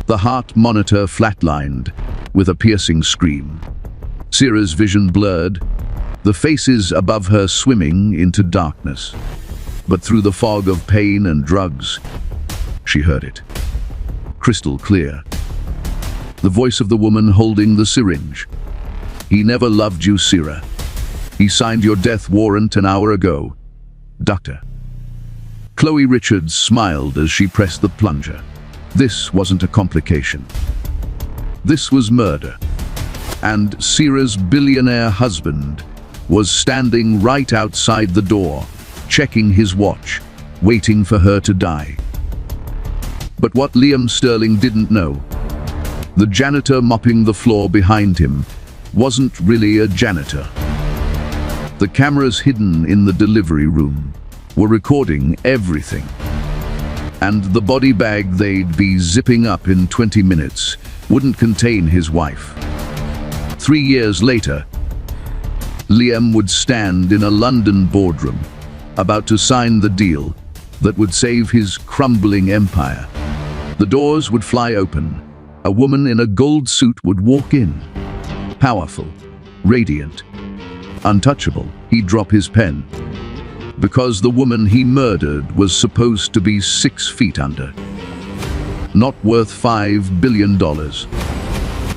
The heart monitor flatlined with a piercing scream. Sierra's vision blurred, the faces above her swimming into darkness. But through the fog of pain and drugs, she heard it. Crystal clear. The voice of the woman holding the syringe. "He never loved you, Sierra. He signed your death warrant an hour ago. Doctor." Chloe Richards smiled as she pressed the plunger. This wasn't a complication. This was murder. And Sierra's billionaire husband was standing right outside the door, checking his watch, waiting for her to die. But what Liam Sterling didn't know, the janitor mopping the floor behind him wasn't really a janitor. The cameras hidden in the delivery room were recording everything. And the body bag they'd be zipping up in 20 minutes wouldn't contain his wife. 3 years later, Liam would stand in a London boardroom, about to sign the deal that would save his crumbling empire. The doors would fly open. A woman in a gold suit would walk in. Powerful, radiant, untouchable. He'd drop his pen. Because the woman he murdered was supposed to be 6 feet under. Not worth $5 billion.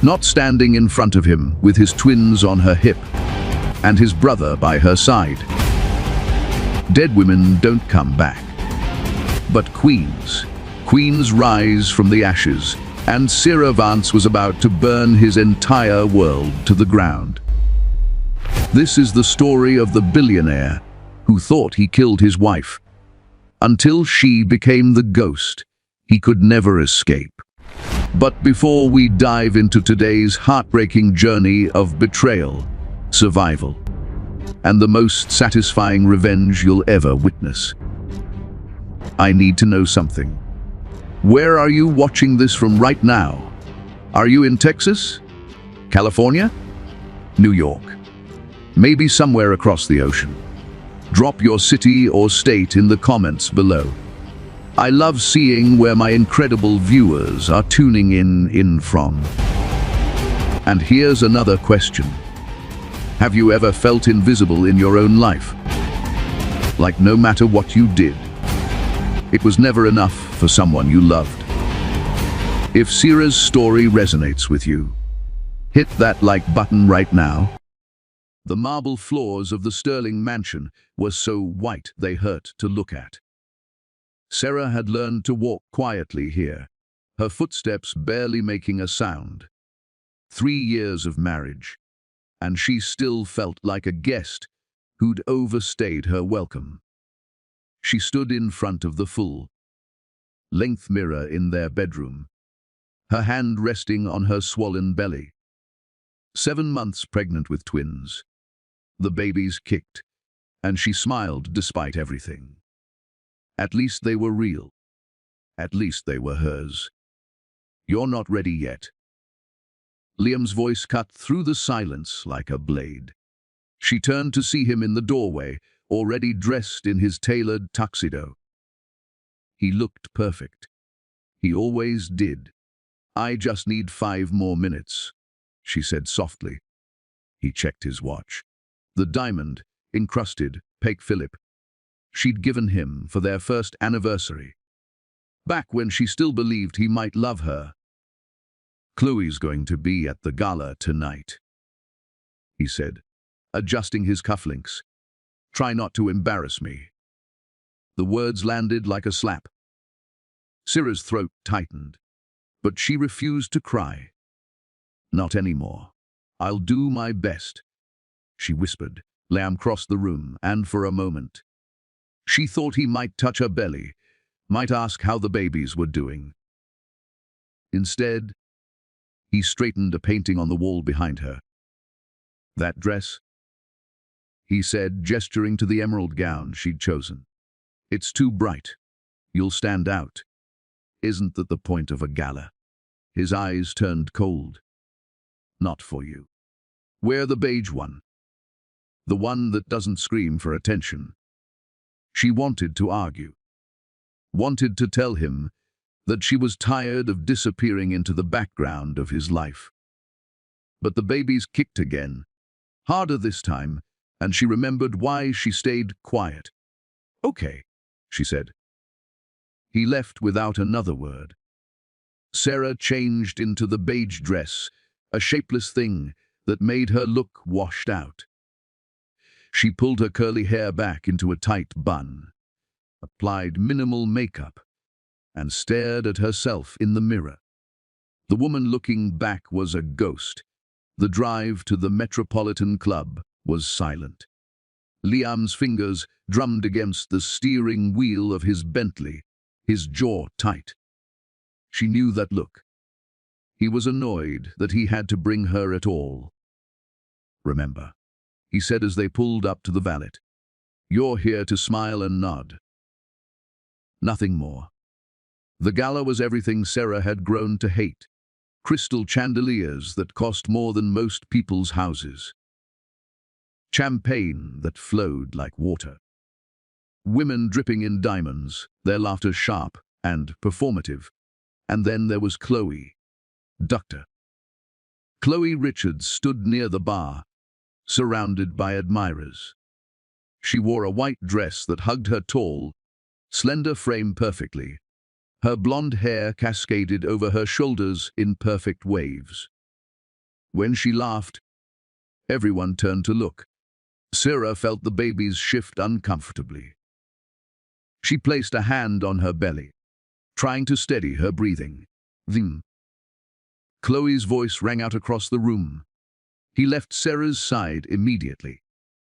Not standing in front of him with his twins on her hip and his brother by her side. Dead women don't come back. But queens. Queens rise from the ashes, and Sierra Vance was about to burn his entire world to the ground. This is the story of the billionaire who thought he killed his wife, until she became the ghost he could never escape. But before we dive into today's heartbreaking journey of betrayal, survival, and the most satisfying revenge you'll ever witness, I need to know something. Where are you watching this from right now? Are you in Texas? California? New York? Maybe somewhere across the ocean? Drop your city or state in the comments below. I love seeing where my incredible viewers are tuning in from. And here's another question. Have you ever felt invisible in your own life? Like no matter what you did, it was never enough for someone you loved. If Sierra's story resonates with you, hit that like button right now. The marble floors of the Sterling mansion were so white they hurt to look at. Sarah had learned to walk quietly here, her footsteps barely making a sound. 3 years of marriage, and she still felt like a guest who'd overstayed her welcome. She stood in front of the full-length mirror in their bedroom, her hand resting on her swollen belly. 7 months pregnant with twins. The babies kicked, and she smiled despite everything. At least they were real. At least they were hers. "You're not ready yet." Liam's voice cut through the silence like a blade. She turned to see him in the doorway, already dressed in his tailored tuxedo. He looked perfect. He always did. "I just need 5 more minutes," she said softly. He checked his watch. The diamond, encrusted Patek Philippe, she'd given him for their first anniversary, back when she still believed he might love her. "Chloe's going to be at the gala tonight," he said, adjusting his cufflinks. "Try not to embarrass me." The words landed like a slap. Sierra's throat tightened, but she refused to cry. "Not anymore. I'll do my best," she whispered. Liam crossed the room, and for a moment, she thought he might touch her belly, might ask how the babies were doing. Instead, he straightened a painting on the wall behind her. "That dress?" he said, gesturing to the emerald gown she'd chosen. "It's too bright. You'll stand out. Isn't that the point of a gala?" His eyes turned cold. "Not for you. Wear the beige one. The one that doesn't scream for attention." She wanted to argue. Wanted to tell him that she was tired of disappearing into the background of his life. But the babies kicked again, harder this time, and she remembered why she stayed quiet. "Okay," she said. He left without another word. Sarah changed into the beige dress, a shapeless thing that made her look washed out. She pulled her curly hair back into a tight bun, applied minimal makeup, and stared at herself in the mirror. The woman looking back was a ghost. The drive to the Metropolitan Club was silent. Liam's fingers drummed against the steering wheel of his Bentley, his jaw tight. She knew that look. He was annoyed that he had to bring her at all. "Remember," he said as they pulled up to the valet, "you're here to smile and nod." Nothing more. The gala was everything Sarah had grown to hate. Crystal chandeliers that cost more than most people's houses. Champagne that flowed like water. Women dripping in diamonds, their laughter sharp and performative. And then there was Chloe, Dr. Chloe Richards stood near the bar, surrounded by admirers. She wore a white dress that hugged her tall, slender frame perfectly. Her blonde hair cascaded over her shoulders in perfect waves. When she laughed, everyone turned to look. Sarah felt the babies shift uncomfortably. She placed a hand on her belly, trying to steady her breathing. "Vim." Chloe's voice rang out across the room. He left Sarah's side immediately,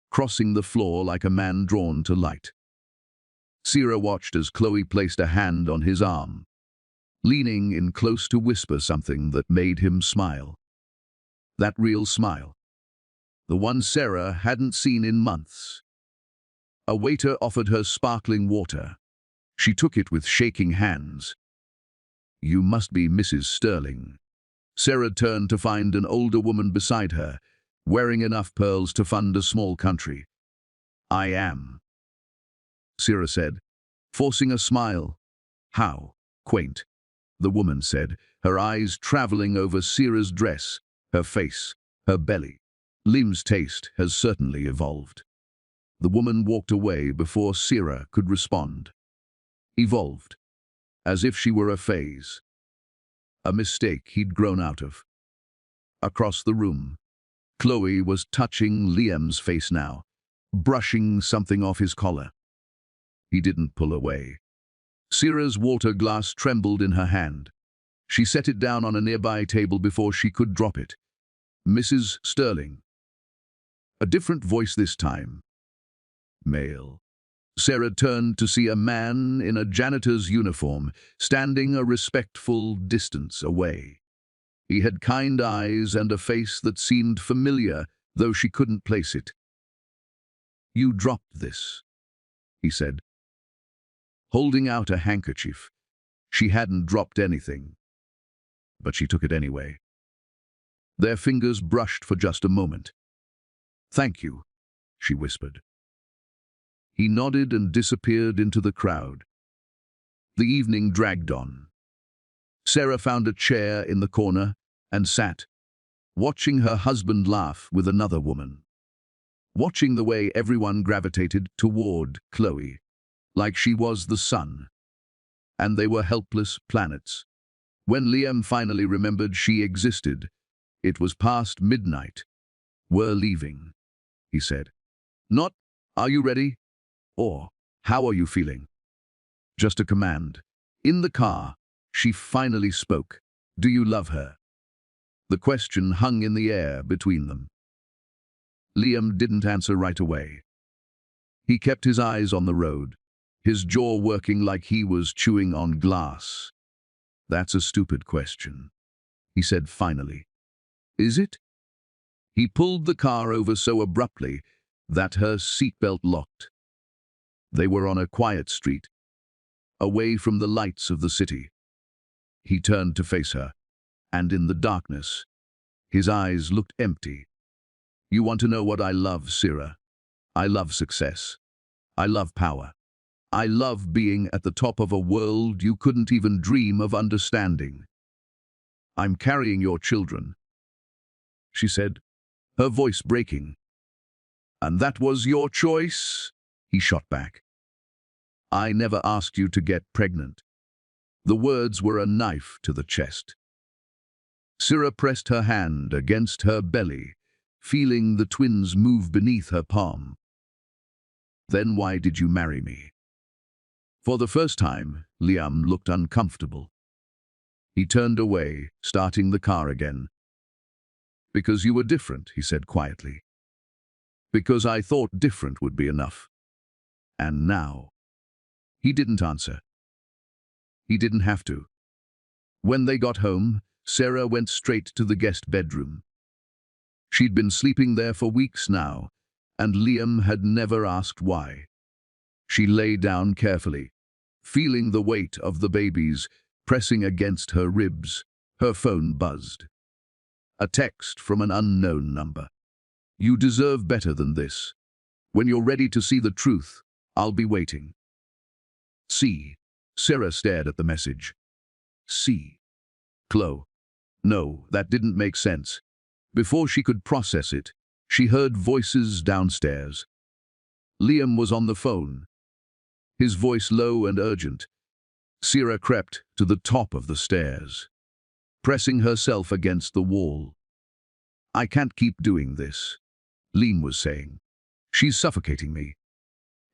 crossing the floor like a man drawn to light. Sarah watched as Chloe placed a hand on his arm, leaning in close to whisper something that made him smile. That real smile. The one Sarah hadn't seen in months. A waiter offered her sparkling water. She took it with shaking hands. "You must be Mrs. Sterling." Sarah turned to find an older woman beside her, wearing enough pearls to fund a small country. "I am," Sarah said, forcing a smile. "How quaint," the woman said, her eyes traveling over Sarah's dress, her face, her belly. "Lim's taste has certainly evolved." The woman walked away before Sarah could respond. Evolved, as if she were a phase. A mistake he'd grown out of. Across the room, Chloe was touching Liam's face now, brushing something off his collar. He didn't pull away. Sarah's water glass trembled in her hand. She set it down on a nearby table before she could drop it. "Mrs. Sterling." A different voice this time. Male. Sarah turned to see a man in a janitor's uniform, standing a respectful distance away. He had kind eyes and a face that seemed familiar, though she couldn't place it. "You dropped this," he said, holding out a handkerchief. She hadn't dropped anything, but she took it anyway. Their fingers brushed for just a moment. "Thank you," she whispered. He nodded and disappeared into the crowd. The evening dragged on. Sarah found a chair in the corner and sat, watching her husband laugh with another woman, watching the way everyone gravitated toward Chloe, like she was the sun, and they were helpless planets. When Liam finally remembered she existed, it was past midnight. "We're leaving," he said. Not, "Are you ready?" or "How are you feeling?" Just a command. In the car, she finally spoke. "Do you love her?" The question hung in the air between them. Liam didn't answer right away. He kept his eyes on the road, his jaw working like he was chewing on glass. "That's a stupid question," he said finally. "Is it?" He pulled the car over so abruptly that her seatbelt locked. They were on a quiet street, away from the lights of the city. He turned to face her, and in the darkness, his eyes looked empty. "You want to know what I love, Sarah? I love success. I love power. I love being at the top of a world you couldn't even dream of understanding. I'm carrying your children, she said, her voice breaking. And that was your choice? He shot back. I never asked you to get pregnant. The words were a knife to the chest. Sarah pressed her hand against her belly, feeling the twins move beneath her palm. Then why did you marry me? For the first time, Liam looked uncomfortable. He turned away, starting the car again. Because you were different, he said quietly. Because I thought different would be enough. And now? He didn't answer. He didn't have to. When they got home, Sarah went straight to the guest bedroom. She'd been sleeping there for weeks now, and Liam had never asked why. She lay down carefully, feeling the weight of the babies pressing against her ribs. Her phone buzzed. A text from an unknown number. You deserve better than this. When you're ready to see the truth, I'll be waiting. See. Sarah stared at the message. See. Chloe. No, that didn't make sense. Before she could process it, she heard voices downstairs. Liam was on the phone, his voice low and urgent. Sarah crept to the top of the stairs, pressing herself against the wall. I can't keep doing this, Liam was saying. She's suffocating me.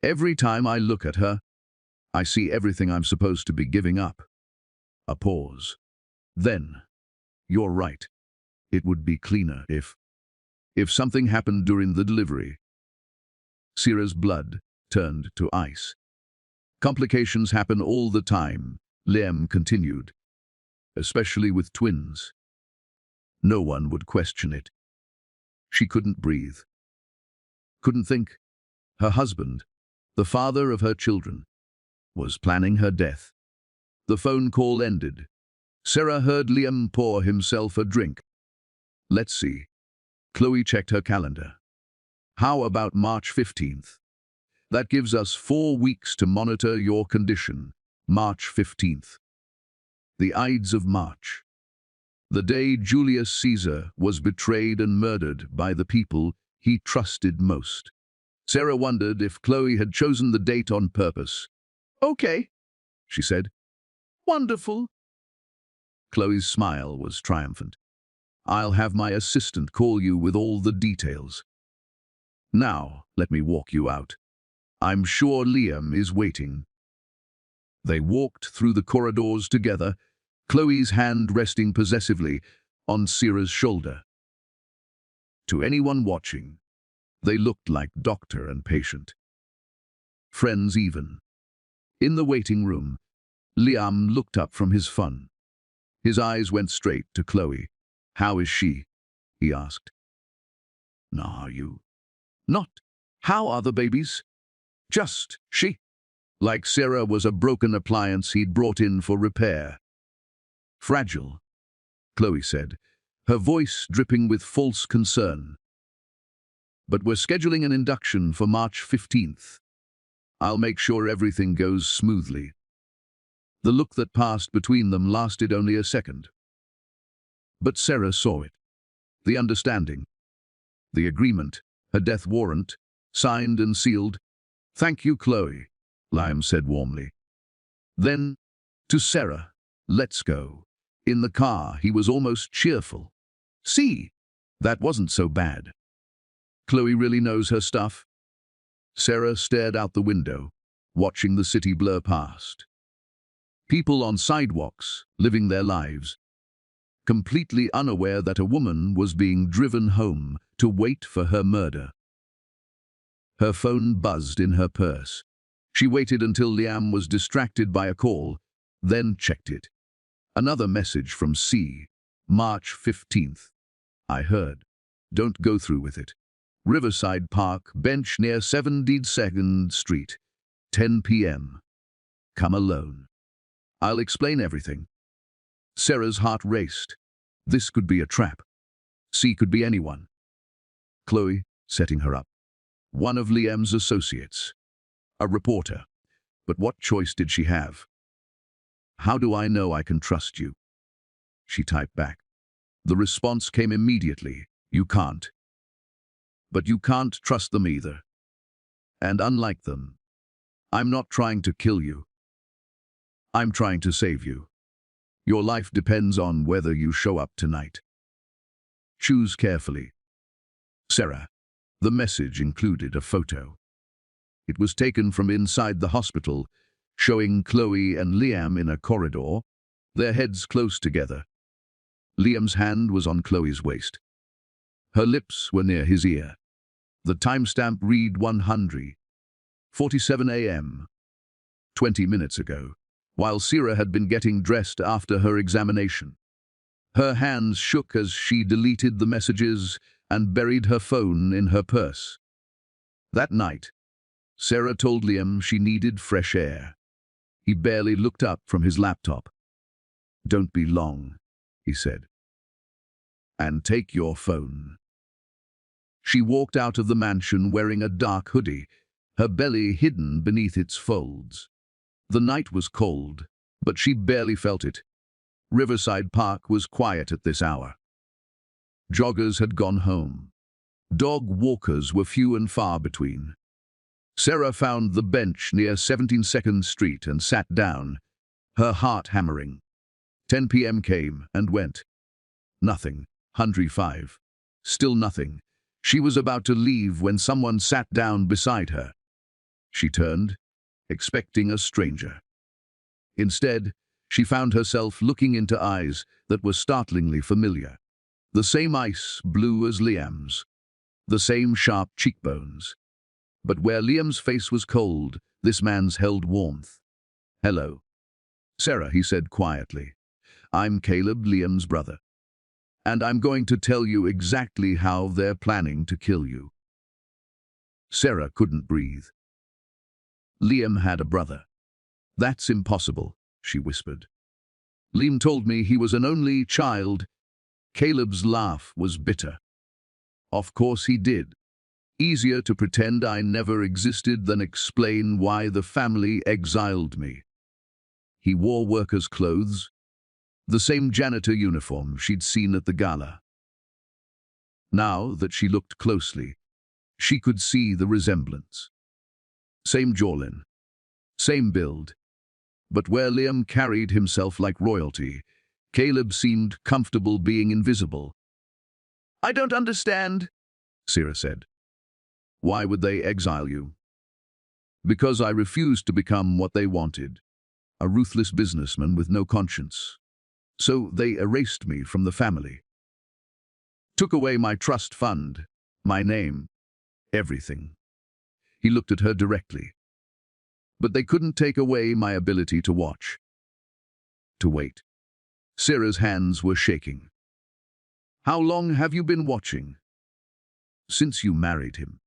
Every time I look at her, I see everything I'm supposed to be giving up. A pause. Then, you're right. It would be cleaner if something happened during the delivery. Sarah's blood turned to ice. Complications happen all the time, Liam continued, especially with twins. No one would question it. She couldn't breathe. Couldn't think. Her husband, the father of her children, was planning her death. The phone call ended. Sarah heard Liam pour himself a drink. Let's see. Chloe checked her calendar. How about March 15th? That gives us 4 weeks to monitor your condition. March 15th. The Ides of March. The day Julius Caesar was betrayed and murdered by the people he trusted most. Sarah wondered if Chloe had chosen the date on purpose. Okay, she said. Wonderful. Chloe's smile was triumphant. I'll have my assistant call you with all the details. Now, let me walk you out. I'm sure Liam is waiting. They walked through the corridors together, Chloe's hand resting possessively on Sarah's shoulder. To anyone watching, they looked like doctor and patient. Friends even. In the waiting room, Liam looked up from his fun. His eyes went straight to Chloe. How is she? He asked. Nah, you. Not. How are the babies? Just she. Like Sarah was a broken appliance he'd brought in for repair. Fragile, Chloe said, her voice dripping with false concern. But we're scheduling an induction for March 15th. I'll make sure everything goes smoothly. The look that passed between them lasted only a second. But Sarah saw it. The understanding. The agreement, her death warrant, signed and sealed. Thank you, Chloe, Liam said warmly. Then, to Sarah, let's go. In the car, he was almost cheerful. See, that wasn't so bad. Chloe really knows her stuff. Sarah stared out the window, watching the city blur past. People on sidewalks, living their lives, completely unaware that a woman was being driven home to wait for her murder. Her phone buzzed in her purse. She waited until Liam was distracted by a call, then checked it. Another message from C. March 15th. I heard. Don't go through with it. Riverside Park, bench near 72nd Street, 10 p.m. Come alone. I'll explain everything. Sarah's heart raced. This could be a trap. C could be anyone. Chloe, setting her up. One of Liam's associates. A reporter. But what choice did she have? "How do I know I can trust you?" she typed back. The response came immediately. "You can't. But you can't trust them either. And unlike them, I'm not trying to kill you. I'm trying to save you. Your life depends on whether you show up tonight. Choose carefully. Sarah." The message included a photo. It was taken from inside the hospital, showing Chloe and Liam in a corridor, their heads close together. Liam's hand was on Chloe's waist. Her lips were near his ear. The timestamp read 147 a.m., 20 minutes ago, while Sarah had been getting dressed after her examination. Her hands shook as she deleted the messages and buried her phone in her purse. That night, Sarah told Liam she needed fresh air. He barely looked up from his laptop. "Don't be long," he said. "And take your phone." She walked out of the mansion wearing a dark hoodie, her belly hidden beneath its folds. The night was cold, but she barely felt it. Riverside Park was quiet at this hour. Joggers had gone home. Dog walkers were few and far between. Sarah found the bench near 72nd Street and sat down, her heart hammering. 10 p.m. came and went. Nothing. 105. Still nothing. She was about to leave when someone sat down beside her. She turned, expecting a stranger. Instead, she found herself looking into eyes that were startlingly familiar. The same ice blue as Liam's. The same sharp cheekbones. But where Liam's face was cold, this man's held warmth. "Hello, Sarah," he said quietly. "I'm Caleb, Liam's brother. And I'm going to tell you exactly how they're planning to kill you." Sarah couldn't breathe. "Liam had a brother." "That's impossible," she whispered. "Liam told me he was an only child." Caleb's laugh was bitter. "Of course he did. Easier to pretend I never existed than explain why the family exiled me." He wore workers' clothes, the same janitor uniform she'd seen at the gala. Now that she looked closely, she could see the resemblance. Same jawline, same build. But where Liam carried himself like royalty, Caleb seemed comfortable being invisible. "I don't understand," Sarah said. "Why would they exile you?" "Because I refused to become what they wanted, a ruthless businessman with no conscience. So they erased me from the family. Took away my trust fund, my name, everything." He looked at her directly. "But they couldn't take away my ability to watch, to wait." Sarah's hands were shaking. "How long have you been watching?" "Since you married him.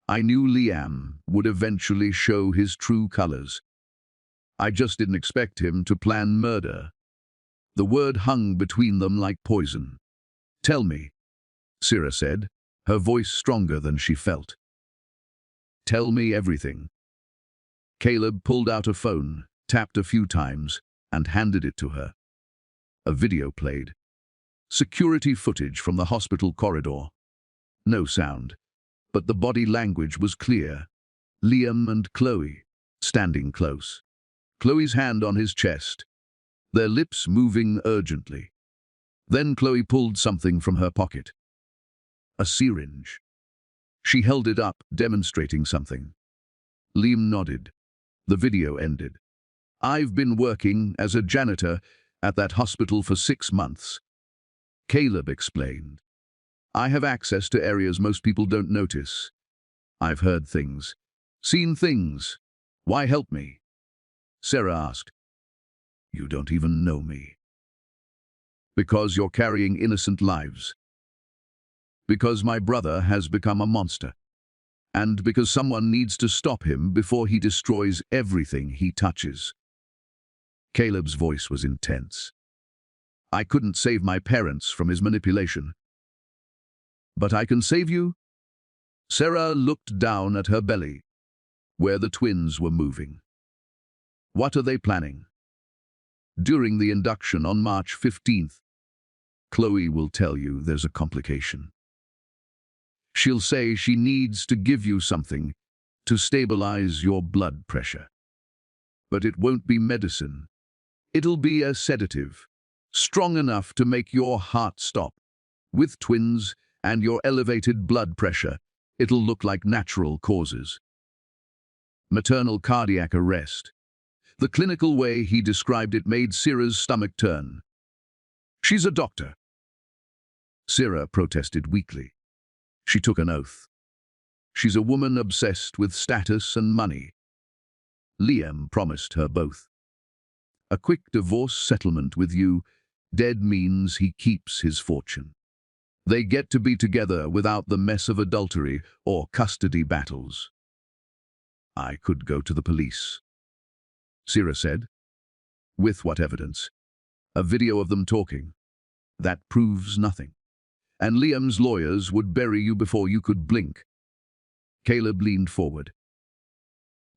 I knew Liam would eventually show his true colors. I just didn't expect him to plan murder." The word hung between them like poison. "Tell me," Sarah said, her voice stronger than she felt. "Tell me everything." Caleb pulled out a phone, tapped a few times, and handed it to her. A video played. Security footage from the hospital corridor. No sound, but the body language was clear. Liam and Chloe, standing close. Chloe's hand on his chest, their lips moving urgently. Then Chloe pulled something from her pocket. A syringe. She held it up, demonstrating something. Liam nodded. The video ended. "I've been working as a janitor at that hospital for 6 months," Caleb explained. "I have access to areas most people don't notice. I've heard things, seen things. Why help me?" Sarah asked. "You don't even know me." "Because you're carrying innocent lives. Because my brother has become a monster. And because someone needs to stop him before he destroys everything he touches." Caleb's voice was intense. "I couldn't save my parents from his manipulation. But I can save you?" Sarah looked down at her belly, where the twins were moving. What are they planning? During the induction on March 15th, Chloe will tell you there's a complication. She'll say she needs to give you something to stabilize your blood pressure. But it won't be medicine. It'll be a sedative, strong enough to make your heart stop. With twins and your elevated blood pressure, it'll look like natural causes. Maternal cardiac arrest. The clinical way he described it made Syrah's stomach turn. She's a doctor. Syrah protested weakly. She took an oath. She's a woman obsessed with status and money. Liam promised her both. A quick divorce settlement with you, dead means he keeps his fortune. They get to be together without the mess of adultery or custody battles. I could go to the police, Syrah said. With what evidence? A video of them talking. That proves nothing. And Liam's lawyers would bury you before you could blink. Caleb leaned forward.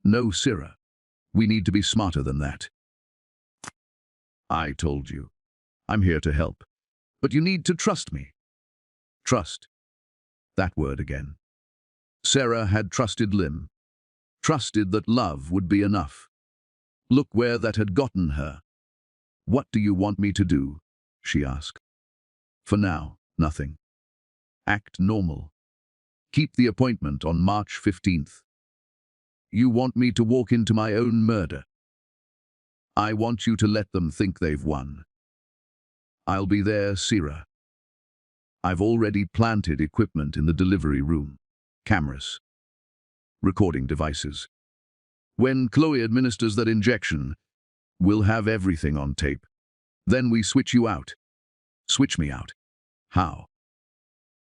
No, Syrah. We need to be smarter than that. I told you. I'm here to help. But you need to trust me. Trust. That word again. Syrah had trusted Liam. Trusted that love would be enough. Look where that had gotten her. What do you want me to do? She asked. For now, nothing. Act normal. Keep the appointment on March 15th. You want me to walk into my own murder. I want you to let them think they've won. I'll be there, Syrah. I've already planted equipment in the delivery room. Cameras. Recording devices. When Chloe administers that injection, we'll have everything on tape. Then we switch you out. Switch me out. How?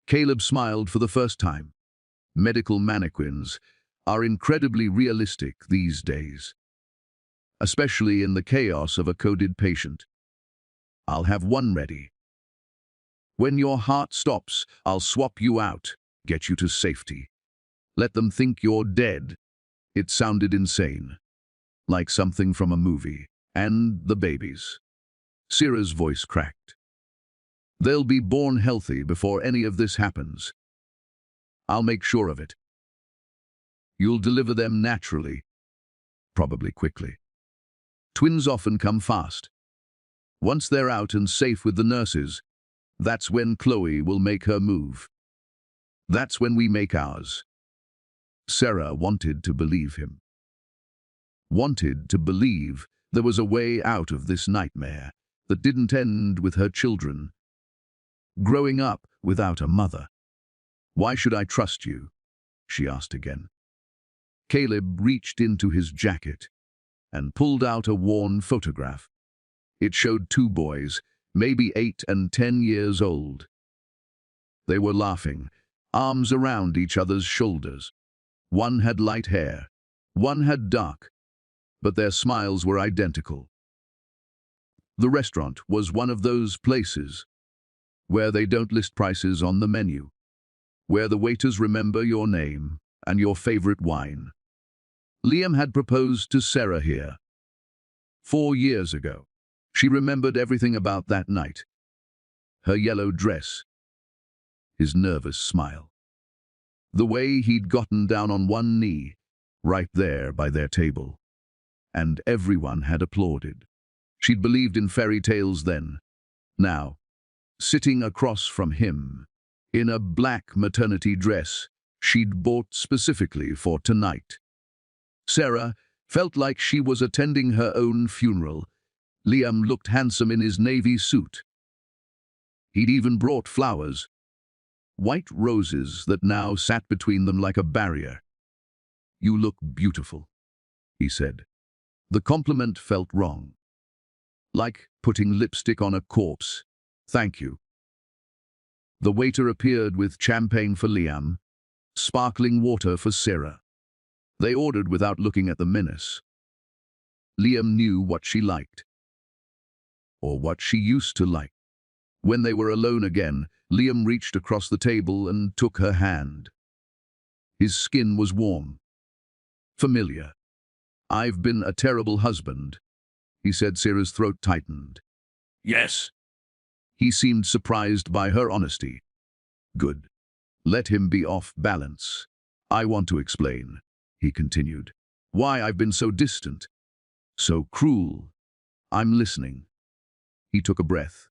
Caleb smiled for the first time. Medical mannequins are incredibly realistic these days, especially in the chaos of a coded patient. I'll have one ready. When your heart stops, I'll swap you out, get you to safety. Let them think you're dead. It sounded insane, like something from a movie. And the babies. Syrah's voice cracked. They'll be born healthy before any of this happens. I'll make sure of it. You'll deliver them naturally, probably quickly. Twins often come fast. Once they're out and safe with the nurses, that's when Chloe will make her move. That's when we make ours. Syrah wanted to believe him. Wanted to believe there was a way out of this nightmare that didn't end with her children. Growing up without a mother. Why should I trust you? She asked again. Caleb reached into his jacket and pulled out a worn photograph. It showed two boys, maybe 8 and 10 years old. They were laughing, arms around each other's shoulders. One had light hair, one had dark, but their smiles were identical. The restaurant was one of those places where they don't list prices on the menu, where the waiters remember your name and your favorite wine. Liam had proposed to Syrah here 4 years ago. She remembered everything about that night. Her yellow dress, his nervous smile, the way he'd gotten down on one knee, right there by their table. And everyone had applauded. She'd believed in fairy tales then. Now, sitting across from him, in a black maternity dress she'd bought specifically for tonight. Syrah felt like she was attending her own funeral. Liam looked handsome in his navy suit. He'd even brought flowers, white roses that now sat between them like a barrier. You look beautiful, he said. The compliment felt wrong. Like putting lipstick on a corpse. Thank you. The waiter appeared with champagne for Liam, sparkling water for Syrah. They ordered without looking at the menus. Liam knew what she liked, or what she used to like. When they were alone again, Liam reached across the table and took her hand. His skin was warm, familiar. I've been a terrible husband, he said. Sarah's throat tightened. Yes. He seemed surprised by her honesty. Good. Let him be off balance. I want to explain, he continued, why I've been so distant, so cruel. I'm listening. He took a breath.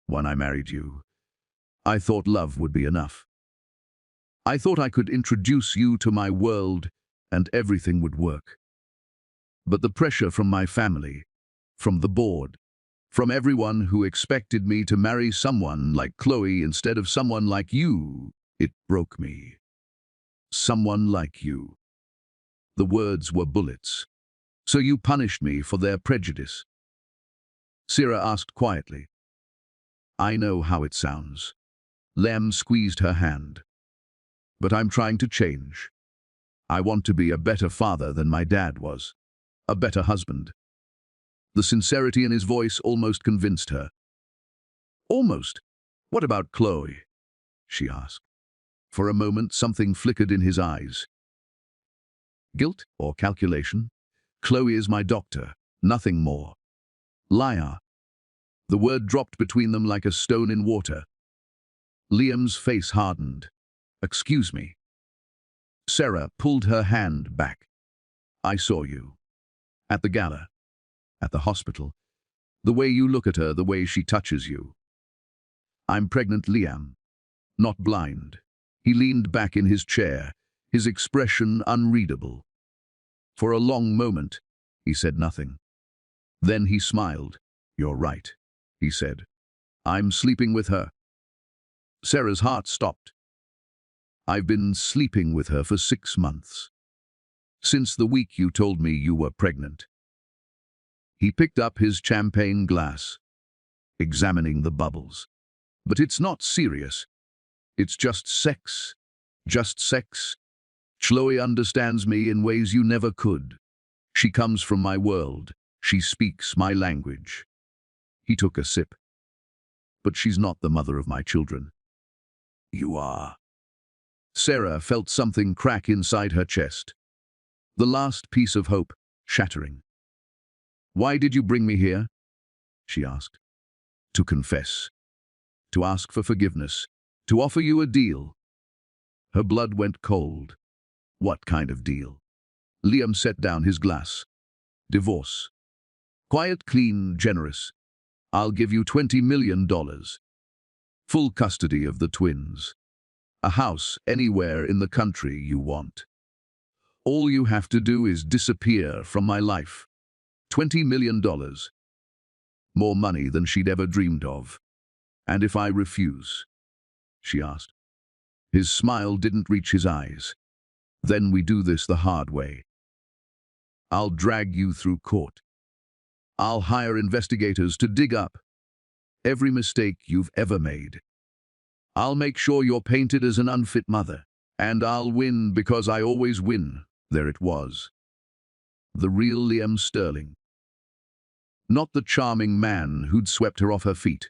When I married you, I thought love would be enough. I thought I could introduce you to my world and everything would work. But the pressure from my family, from the board, from everyone who expected me to marry someone like Chloe instead of someone like you, it broke me. Someone like you. The words were bullets. So you punished me for their prejudice. Sarah asked quietly. I know how it sounds. Lem squeezed her hand. But I'm trying to change. I want to be a better father than my dad was. A better husband. The sincerity in his voice almost convinced her. Almost. What about Chloe? She asked. For a moment, something flickered in his eyes. Guilt or calculation? Chloe is my doctor, nothing more. Liar. The word dropped between them like a stone in water. Liam's face hardened. Excuse me. Sarah pulled her hand back. I saw you. At the gala. At the hospital. The way you look at her, the way she touches you. I'm pregnant, Liam. Not blind. He leaned back in his chair, his expression unreadable. For a long moment, he said nothing. Then he smiled. You're right, he said. I'm sleeping with her. Sarah's heart stopped. I've been sleeping with her for 6 months. Since the week you told me you were pregnant. He picked up his champagne glass, examining the bubbles. But it's not serious. It's just sex. Just sex. Chloe understands me in ways you never could. She comes from my world. She speaks my language. He took a sip. But she's not the mother of my children. You are. Sarah felt something crack inside her chest. The last piece of hope shattering. Why did you bring me here? She asked. To confess. To ask for forgiveness. To offer you a deal. Her blood went cold. What kind of deal? Liam set down his glass. Divorce. Quiet, clean, generous. I'll give you $20 million. Full custody of the twins. A house anywhere in the country you want. All you have to do is disappear from my life. $20 million. More money than she'd ever dreamed of. And if I refuse? She asked. His smile didn't reach his eyes. Then we do this the hard way. I'll drag you through court. I'll hire investigators to dig up every mistake you've ever made. I'll make sure you're painted as an unfit mother. And I'll win because I always win. There it was. The real Liam Sterling. Not the charming man who'd swept her off her feet.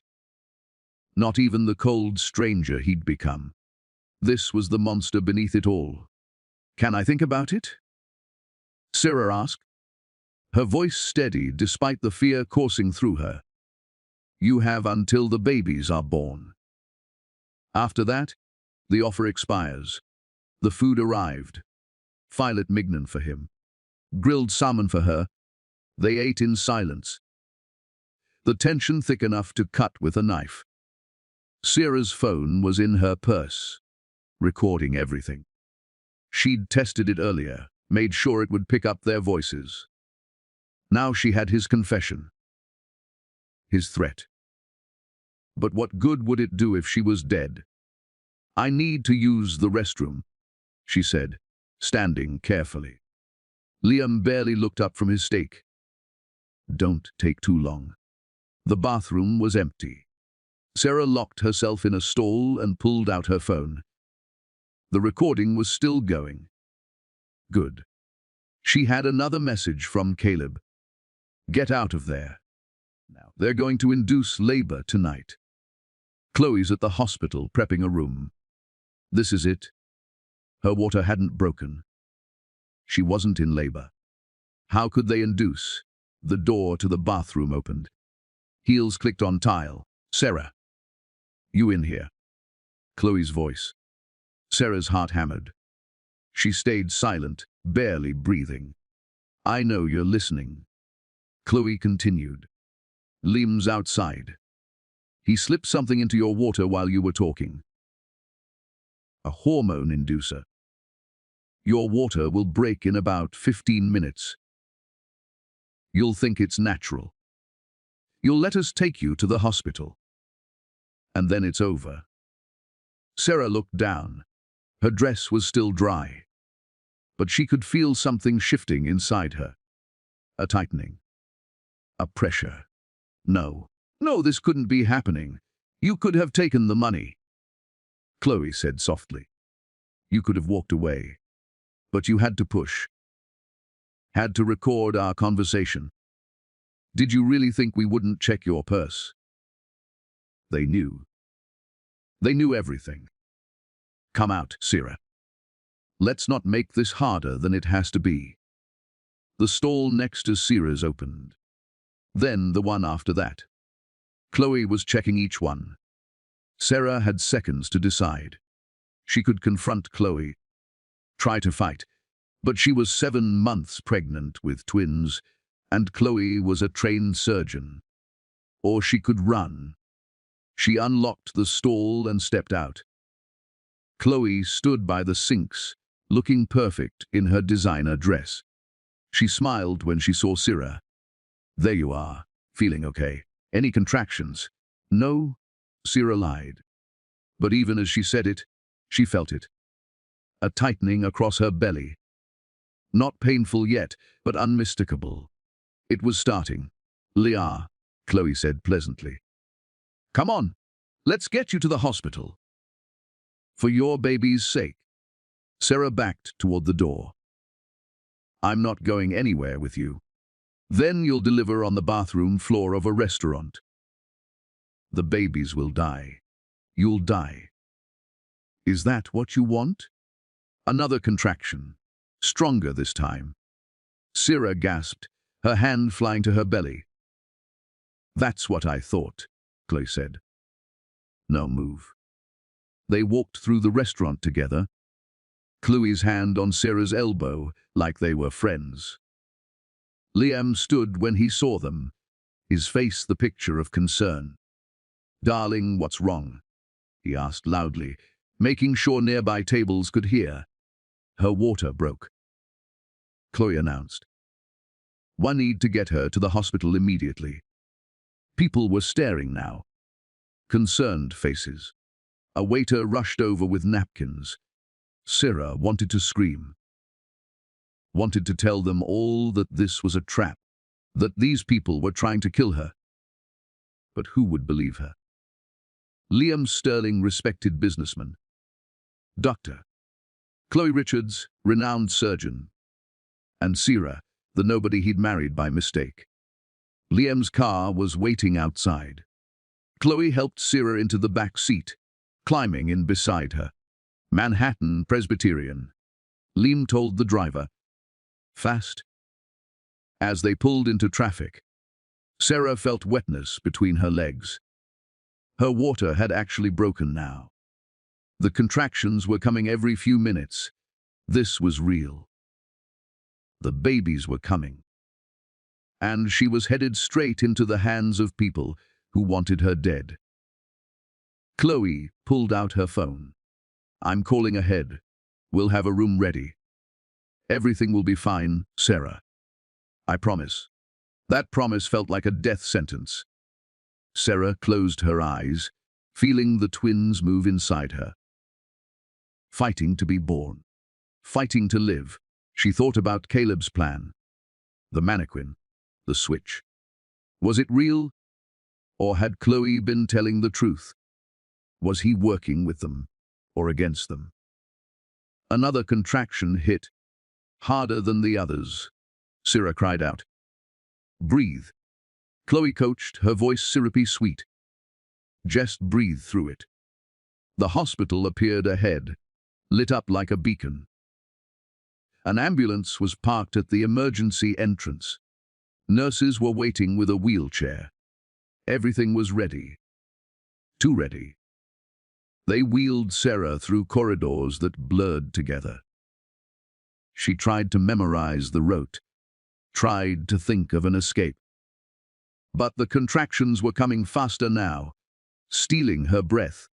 Not even the cold stranger he'd become. This was the monster beneath it all. Can I think about it? Sarah asked, her voice steady despite the fear coursing through her. You have until the babies are born. After that, the offer expires. The food arrived. Filet mignon for him. Grilled salmon for her. They ate in silence. The tension thick enough to cut with a knife. Sarah's phone was in her purse, recording everything. She'd tested it earlier, made sure it would pick up their voices. Now she had his confession. His threat. But what good would it do if she was dead? I need to use the restroom, she said, standing carefully. Liam barely looked up from his steak. Don't take too long. The bathroom was empty. Sarah locked herself in a stall and pulled out her phone. The recording was still going. Good. She had another message from Caleb. Get out of there. Now, they're going to induce labor tonight. Chloe's at the hospital prepping a room. This is it. Her water hadn't broken. She wasn't in labor. How could they induce? The door to the bathroom opened. Heels clicked on tile. Sarah. You in here? Chloe's voice. Sarah's heart hammered. She stayed silent, barely breathing. I know you're listening. Chloe continued. Liam's outside. He slipped something into your water while you were talking. A hormone inducer. Your water will break in about 15 minutes. You'll think it's natural. You'll let us take you to the hospital. And then it's over. Sarah looked down. Her dress was still dry. But she could feel something shifting inside her. A tightening. A pressure. No, this couldn't be happening. You could have taken the money. Chloe said softly. You could have walked away. But you had to push. Had to record our conversation. Did you really think we wouldn't check your purse? They knew. They knew everything. Come out, Sarah. Let's not make this harder than it has to be. The stall next to Sarah's opened. Then the one after that. Chloe was checking each one. Sarah had seconds to decide. She could confront Chloe, try to fight, but she was 7 months pregnant with twins, and Chloe was a trained surgeon. Or she could run. She unlocked the stall and stepped out. Chloe stood by the sinks, looking perfect in her designer dress. She smiled when she saw Sarah. There you are, feeling okay. Any contractions? No, Sarah lied. But even as she said it, she felt it. A tightening across her belly. Not painful yet, but unmistakable. It was starting. Leah, Chloe said pleasantly. Come on, let's get you to the hospital. For your baby's sake. Sarah backed toward the door. I'm not going anywhere with you. Then you'll deliver on the bathroom floor of a restaurant. The babies will die. You'll die. Is that what you want? Another contraction. Stronger this time. Sarah gasped, her hand flying to her belly. That's what I thought, Chloe said. No move. They walked through the restaurant together, Chloe's hand on Sarah's elbow like they were friends. Liam stood when he saw them, his face the picture of concern. Darling, what's wrong? He asked loudly, making sure nearby tables could hear. Her water broke. Chloe announced. One need to get her to the hospital immediately. People were staring now. Concerned faces. A waiter rushed over with napkins. Sarah wanted to scream. Wanted to tell them all that this was a trap, that these people were trying to kill her. But who would believe her? Liam Sterling, respected businessman. Doctor. Chloe Richards, renowned surgeon. And Sarah, the nobody he'd married by mistake. Liam's car was waiting outside. Chloe helped Sarah into the back seat, climbing in beside her. Manhattan Presbyterian. Liam told the driver. Fast. As they pulled into traffic, Sarah felt wetness between her legs. Her water had actually broken now. The contractions were coming every few minutes. This was real. The babies were coming. And she was headed straight into the hands of people who wanted her dead. Chloe pulled out her phone. I'm calling ahead. We'll have a room ready. Everything will be fine, Sarah. I promise. That promise felt like a death sentence. Sarah closed her eyes, feeling the twins move inside her. Fighting to be born. Fighting to live. She thought about Caleb's plan. The mannequin. The switch. Was it real? Or had Chloe been telling the truth? Was he working with them or against them? Another contraction hit, harder than the others. Sarah cried out. Breathe. Chloe coached, her voice syrupy sweet. Just breathe through it. The hospital appeared ahead, lit up like a beacon. An ambulance was parked at the emergency entrance. Nurses were waiting with a wheelchair. Everything was ready. Too ready. They wheeled Sarah through corridors that blurred together. She tried to memorize the route, tried to think of an escape. But the contractions were coming faster now, stealing her breath,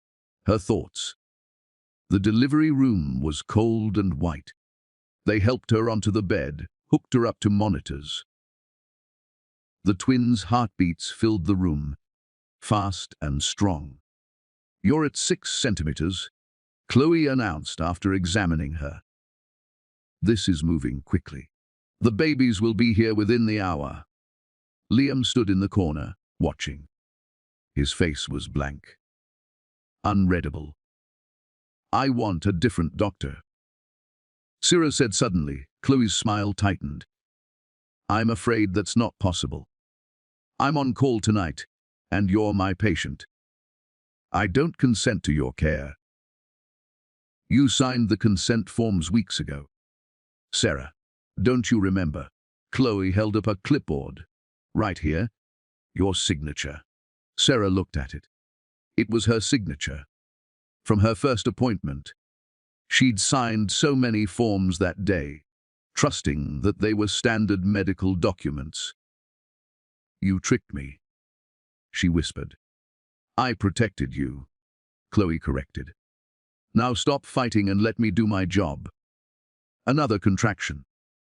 her thoughts. The delivery room was cold and white. They helped her onto the bed, hooked her up to monitors. The twins' heartbeats filled the room, fast and strong. "You're at 6 centimeters," Chloe announced after examining her. "This is moving quickly. The babies will be here within the hour." Liam stood in the corner, watching. His face was blank, unreadable. "I want a different doctor," Sarah said suddenly. Chloe's smile tightened. "I'm afraid that's not possible. I'm on call tonight, and you're my patient. I don't consent to your care." "You signed the consent forms weeks ago." "Sarah, don't you remember?" Chloe held up a clipboard. "Right here, your signature." Sarah looked at it. It was her signature. From her first appointment, she'd signed so many forms that day, trusting that they were standard medical documents. "You tricked me," she whispered. "I protected you," Chloe corrected. "Now stop fighting and let me do my job." Another contraction.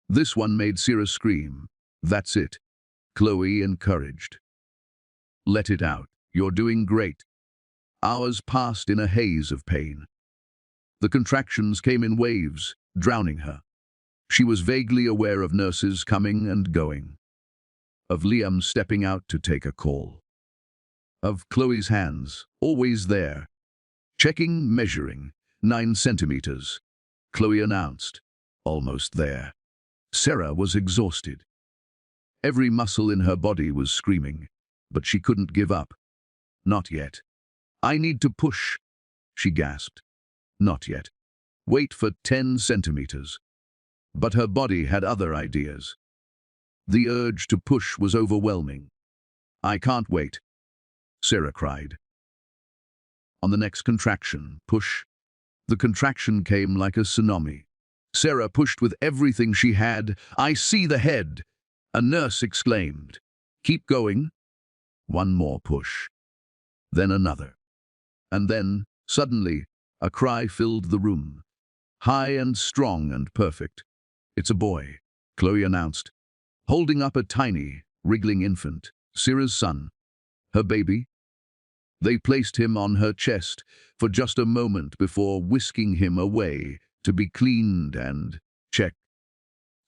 This one made Sarah scream. "That's it," Chloe encouraged. "Let it out. You're doing great." Hours passed in a haze of pain. The contractions came in waves, drowning her. She was vaguely aware of nurses coming and going, of Liam stepping out to take a call, of Chloe's hands, always there. "Checking, measuring, 9 centimeters," Chloe announced. "Almost there." Sarah was exhausted. Every muscle in her body was screaming, but she couldn't give up. Not yet. "I need to push," she gasped. Not yet. Wait for 10 centimeters. But her body had other ideas. The urge to push was overwhelming. "I can't wait," Sarah cried. On the next contraction, push. The contraction came like a tsunami. Sarah pushed with everything she had. "I see the head," a nurse exclaimed. "Keep going." One more push. Then another. And then, suddenly, a cry filled the room. High and strong and perfect. "It's a boy," Chloe announced, holding up a tiny, wriggling infant, Sarah's son, her baby. They placed him on her chest for just a moment before whisking him away to be cleaned and checked.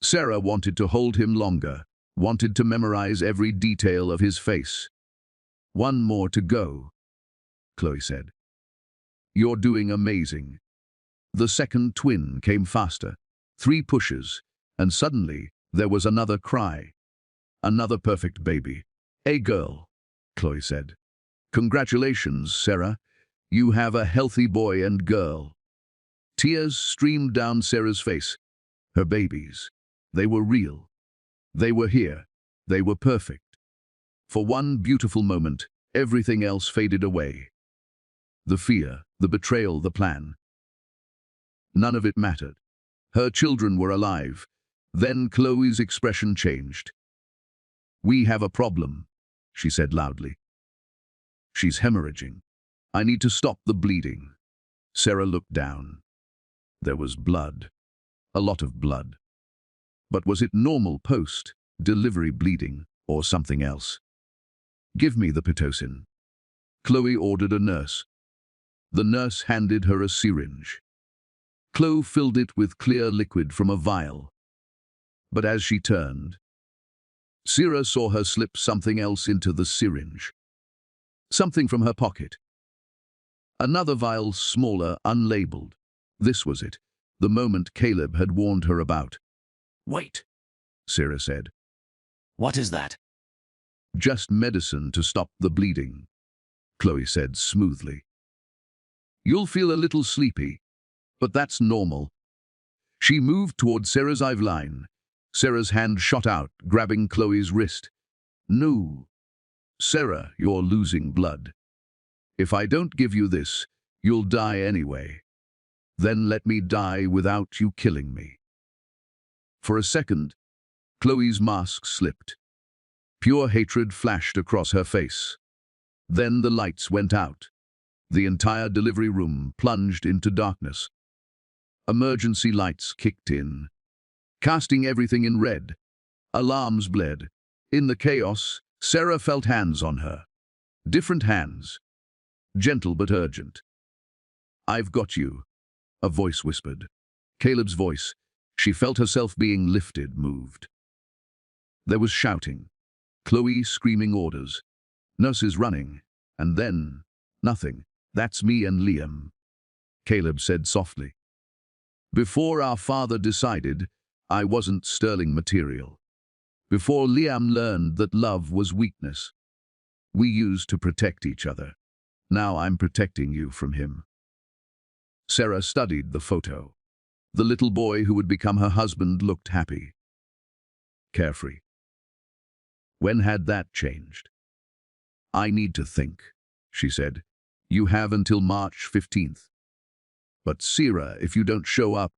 Sarah wanted to hold him longer, wanted to memorize every detail of his face. "One more to go," Chloe said. "You're doing amazing." The second twin came faster, 3 pushes, and suddenly there was another cry. Another perfect baby. "A girl," Chloe said. "Congratulations, Sarah. You have a healthy boy and girl." Tears streamed down Sarah's face. Her babies. They were real. They were here. They were perfect. For one beautiful moment, everything else faded away. The fear, the betrayal, the plan. None of it mattered. Her children were alive. Then Chloe's expression changed. "We have a problem," she said loudly. "She's hemorrhaging. I need to stop the bleeding." Sarah looked down. There was blood. A lot of blood. But was it normal post-delivery bleeding or something else? "Give me the Pitocin." Chloe ordered a nurse. The nurse handed her a syringe. Chloe filled it with clear liquid from a vial. But as she turned, Sarah saw her slip something else into the syringe. Something from her pocket. Another vial, smaller, unlabeled. This was it, the moment Caleb had warned her about. "Wait," Sarah said. "what is that?" "Just medicine to stop the bleeding," Chloe said smoothly. "You'll feel a little sleepy, but that's normal." She moved toward Sarah's eye line. Sarah's hand shot out, grabbing Chloe's wrist. No. Sarah, you're losing blood. If I don't give you this, you'll die anyway. Then let me die without you killing me. For a second, Chloe's mask slipped. Pure hatred flashed across her face. Then the lights went out. The entire delivery room plunged into darkness. Emergency lights kicked in, casting everything in red. Alarms bled. In the chaos, Sarah felt hands on her. Different hands. Gentle but urgent. "I've got you," a voice whispered. Caleb's voice. She felt herself being lifted, moved. There was shouting. Chloe screaming orders. Nurses running. And then, nothing. "That's me and Liam," Caleb said softly. "Before our father decided, I wasn't sterling material. Before Liam learned that love was weakness. We used to protect each other. Now I'm protecting you from him." Sarah studied the photo. The little boy who would become her husband looked happy. Carefree. When had that changed? "I need to think," she said. "You have until March 15th. But Sarah, if you don't show up,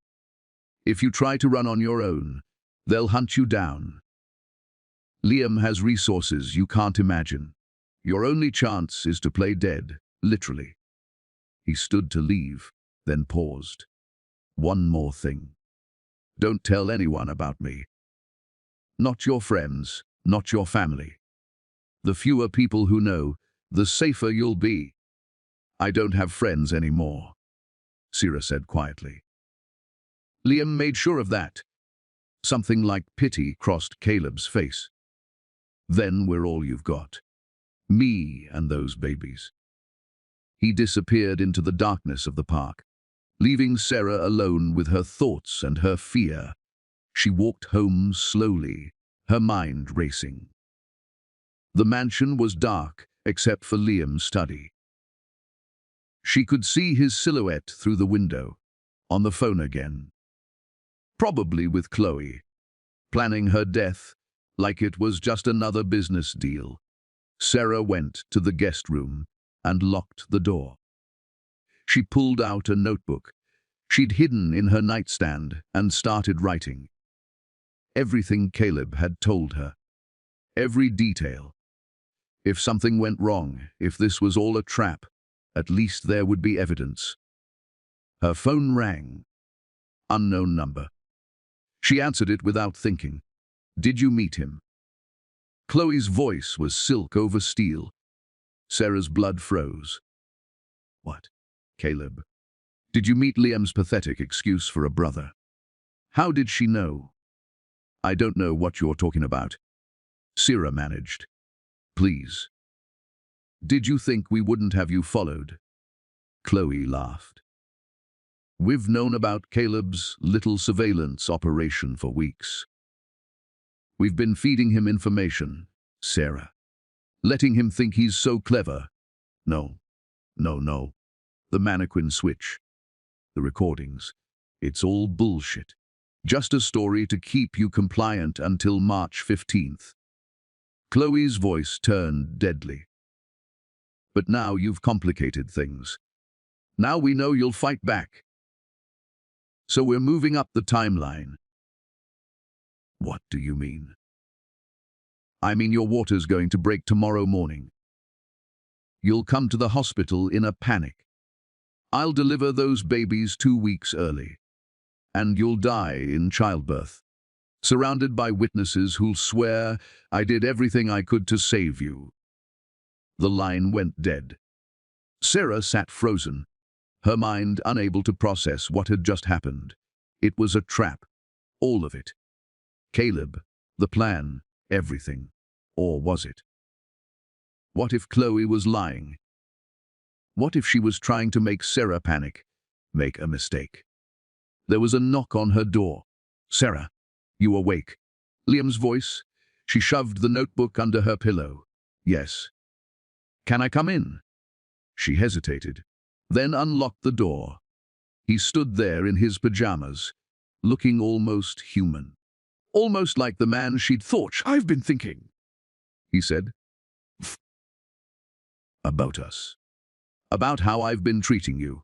if you try to run on your own, they'll hunt you down. Liam has resources you can't imagine. Your only chance is to play dead, literally." He stood to leave, then paused. "One more thing. Don't tell anyone about me. Not your friends, not your family. The fewer people who know, the safer you'll be." "I don't have friends anymore," Sarah said quietly. Liam made sure of that. Something like pity crossed Caleb's face. "Then we're all you've got. Me and those babies." He disappeared into the darkness of the park, leaving Sarah alone with her thoughts and her fear. She walked home slowly, her mind racing. The mansion was dark, except for Liam's study. She could see his silhouette through the window, on the phone again. Probably with Chloe, planning her death like it was just another business deal. Sarah went to the guest room and locked the door. She pulled out a notebook she'd hidden in her nightstand and started writing. Everything Caleb had told her. Every detail. If something went wrong, if this was all a trap, at least there would be evidence. Her phone rang. Unknown number. She answered it without thinking. "Did you meet him?" Chloe's voice was silk over steel. Sarah's blood froze. "What? Caleb? Did you meet Liam's pathetic excuse for a brother?" How did she know? "I don't know what you're talking about," Sarah managed. "Please. Did you think we wouldn't have you followed?" Chloe laughed. "We've known about Caleb's little surveillance operation for weeks. We've been feeding him information, Sarah. Letting him think he's so clever. No. The mannequin switch. The recordings. It's all bullshit. Just a story to keep you compliant until March 15th. Chloe's voice turned deadly. "But now you've complicated things. Now we know you'll fight back. So we're moving up the timeline." "What do you mean?" "I mean your water's going to break tomorrow morning. You'll come to the hospital in a panic. I'll deliver those babies 2 weeks early. And you'll die in childbirth, surrounded by witnesses who'll swear I did everything I could to save you." The line went dead. Sarah sat frozen, her mind unable to process what had just happened. It was a trap, all of it. Caleb, the plan, everything. Or was it? What if Chloe was lying? What if she was trying to make Sarah panic, make a mistake? There was a knock on her door. "Sarah, you awake?" Liam's voice. She shoved the notebook under her pillow. "Yes." "Can I come in?" She hesitated, then unlocked the door. He stood there in his pajamas, looking almost human. Almost like the man she'd thought. "I've been thinking," he said. "About us. About how I've been treating you."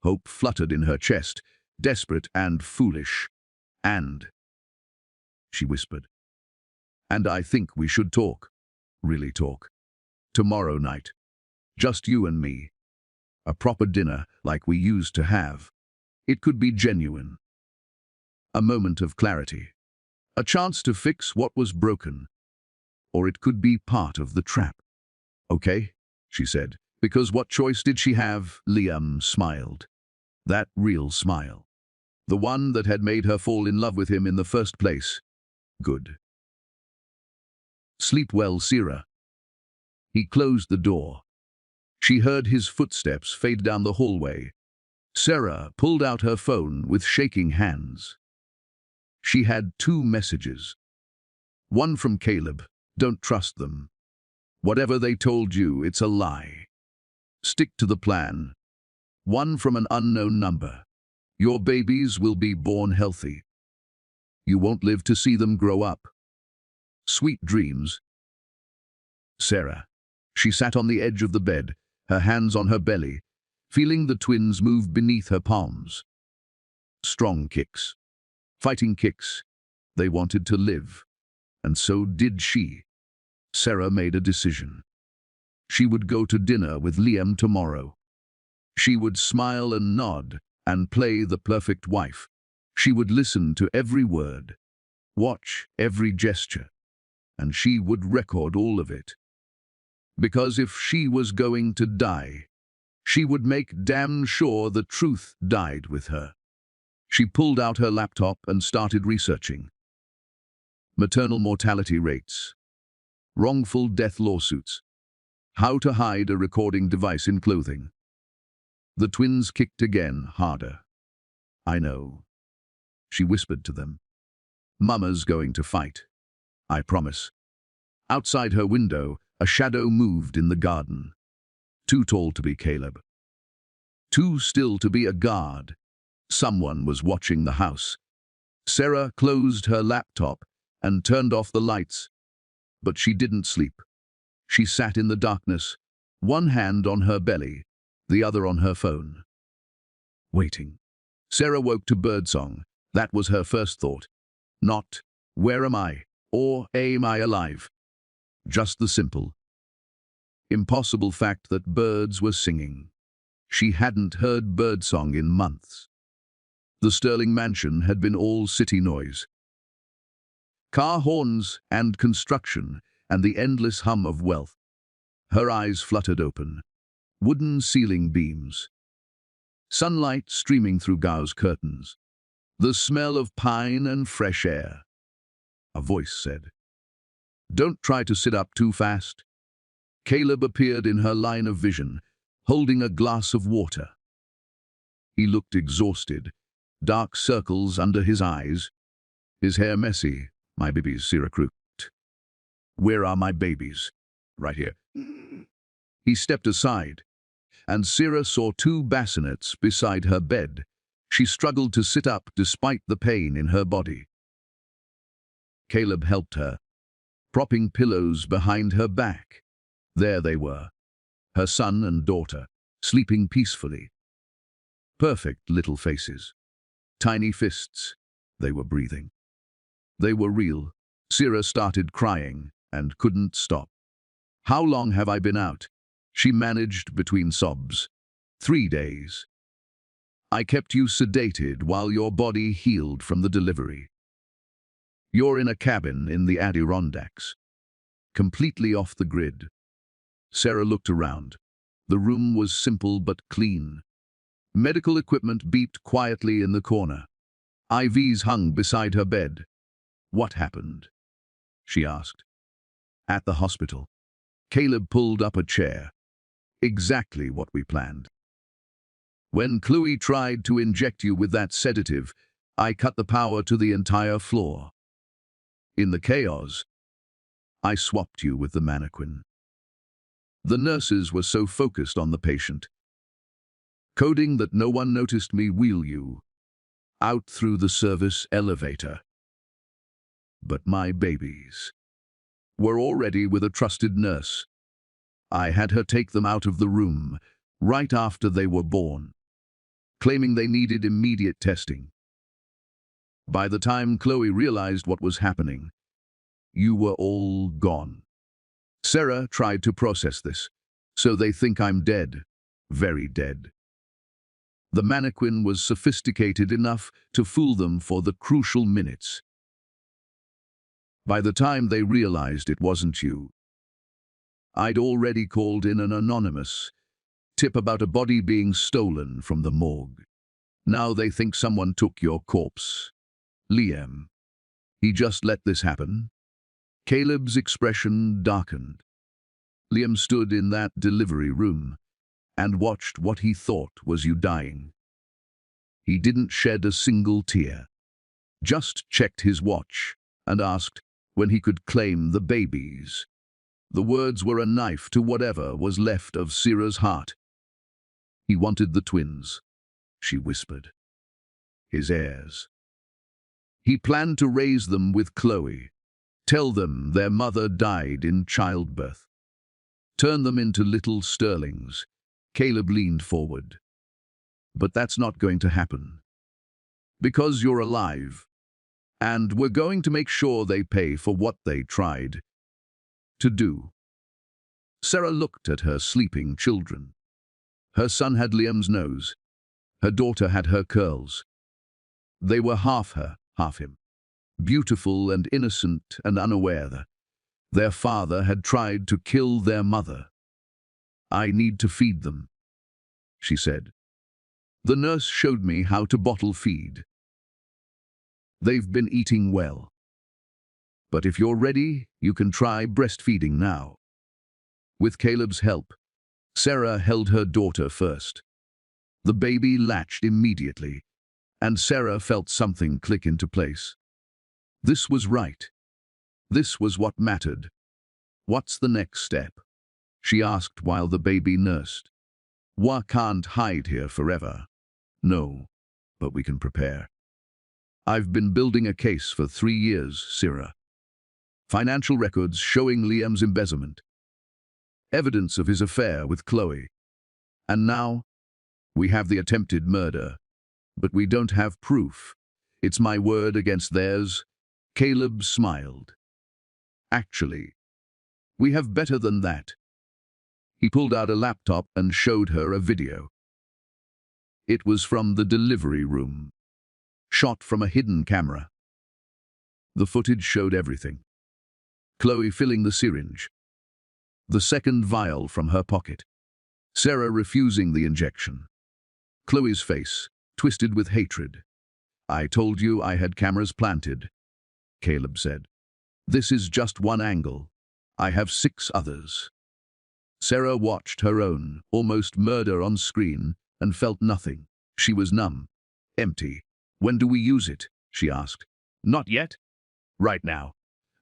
Hope fluttered in her chest, desperate and foolish. "And," she whispered, "and I think we should talk. Really talk. Tomorrow night. Just you and me. A proper dinner like we used to have. It could be genuine. A moment of clarity. A chance to fix what was broken. Or it could be part of the trap." "Okay," she said, because what choice did she have? Liam smiled. That real smile. The one that had made her fall in love with him in the first place. "Good. Sleep well, Sarah." He closed the door. She heard his footsteps fade down the hallway. Sarah pulled out her phone with shaking hands. She had 2 messages. One from Caleb. "Don't trust them. Whatever they told you, it's a lie. Stick to the plan." One from an unknown number. "Your babies will be born healthy. You won't live to see them grow up. Sweet dreams." Sarah. She sat on the edge of the bed, her hands on her belly, feeling the twins move beneath her palms. Strong kicks. Fighting kicks. They wanted to live. And so did she. Sarah made a decision. She would go to dinner with Liam tomorrow. She would smile and nod and play the perfect wife. She would listen to every word, watch every gesture, and she would record all of it. Because if she was going to die, she would make damn sure the truth died with her. She pulled out her laptop and started researching. Maternal mortality rates, wrongful death lawsuits, how to hide a recording device in clothing. The twins kicked again, harder. "I know," she whispered to them. "Mama's going to fight. I promise." Outside her window, a shadow moved in the garden. Too tall to be Caleb. Too still to be a guard. Someone was watching the house. Sarah closed her laptop and turned off the lights. But she didn't sleep. She sat in the darkness, one hand on her belly, the other on her phone. Waiting. Sarah woke to birdsong. That was her first thought. Not, "Where am I?" or "Am I alive?" Just the simple, impossible fact that birds were singing. She hadn't heard birdsong in months. The Sterling mansion had been all city noise. Car horns and construction and the endless hum of wealth. Her eyes fluttered open. Wooden ceiling beams. Sunlight streaming through gauze curtains. The smell of pine and fresh air. A voice said, "Don't try to sit up too fast." Caleb appeared in her line of vision, holding a glass of water. He looked exhausted, dark circles under his eyes, his hair messy. "My babies," Sarah croaked. "Where are my babies?" "Right here." He stepped aside, and Sarah saw 2 bassinets beside her bed. She struggled to sit up despite the pain in her body. Caleb helped her, propping pillows behind her back. There they were, her son and daughter, sleeping peacefully. Perfect little faces. Tiny fists. They were breathing. They were real. Sarah started crying and couldn't stop. "How long have I been out?" she managed between sobs. 3 days. "I kept you sedated while your body healed from the delivery. You're in a cabin in the Adirondacks, completely off the grid." Sarah looked around. The room was simple but clean. Medical equipment beeped quietly in the corner. IVs hung beside her bed. "What happened?" she asked. "At the hospital." Caleb pulled up a chair. "Exactly what we planned. When Chloe tried to inject you with that sedative, I cut the power to the entire floor. In the chaos, I swapped you with the mannequin. The nurses were so focused on the patient, coding that no one noticed me wheel you. out through the service elevator. But my babies were already with a trusted nurse. I had her take them out of the room right after they were born, claiming they needed immediate testing. By the time Chloe realized what was happening, you were all gone. Sarah tried to process this, so they think I'm dead, very dead. The mannequin was sophisticated enough to fool them for the crucial minutes. By the time they realized it wasn't you, I'd already called in an anonymous tip about a body being stolen from the morgue. Now they think someone took your corpse. Liam, he just let this happen? Caleb's expression darkened. Liam stood in that delivery room and watched what he thought was you dying. He didn't shed a single tear, just checked his watch and asked when he could claim the babies. The words were a knife to whatever was left of Sierra's heart. He wanted the twins, she whispered. His heirs. He planned to raise them with Chloe, tell them their mother died in childbirth. Turn them into little Sterlings. Caleb leaned forward. But that's not going to happen. Because you're alive. And we're going to make sure they pay for what they tried to do. Sarah looked at her sleeping children. Her son had Liam's nose. Her daughter had her curls. They were half her, half him. Beautiful and innocent and unaware that their father had tried to kill their mother. I need to feed them, she said. The nurse showed me how to bottle feed. They've been eating well. But if you're ready, you can try breastfeeding now. With Caleb's help, Sarah held her daughter first. The baby latched immediately, and Sarah felt something click into place. This was right. This was what mattered. What's the next step? She asked while the baby nursed. We can't hide here forever. No, but we can prepare. I've been building a case for 3 years, Sarah. Financial records showing Liam's embezzlement. Evidence of his affair with Chloe. And now, we have the attempted murder. But we don't have proof. It's my word against theirs. Caleb smiled. Actually, we have better than that. He pulled out a laptop and showed her a video. It was from the delivery room, shot from a hidden camera. The footage showed everything. Chloe filling the syringe, the second vial from her pocket, Sarah refusing the injection. Chloe's face, twisted with hatred. I told you I had cameras planted, Caleb said. This is just one angle. I have 6 others. Sarah watched her own, almost murder on screen, and felt nothing. She was numb, empty. When do we use it? She asked. Not yet. Right now.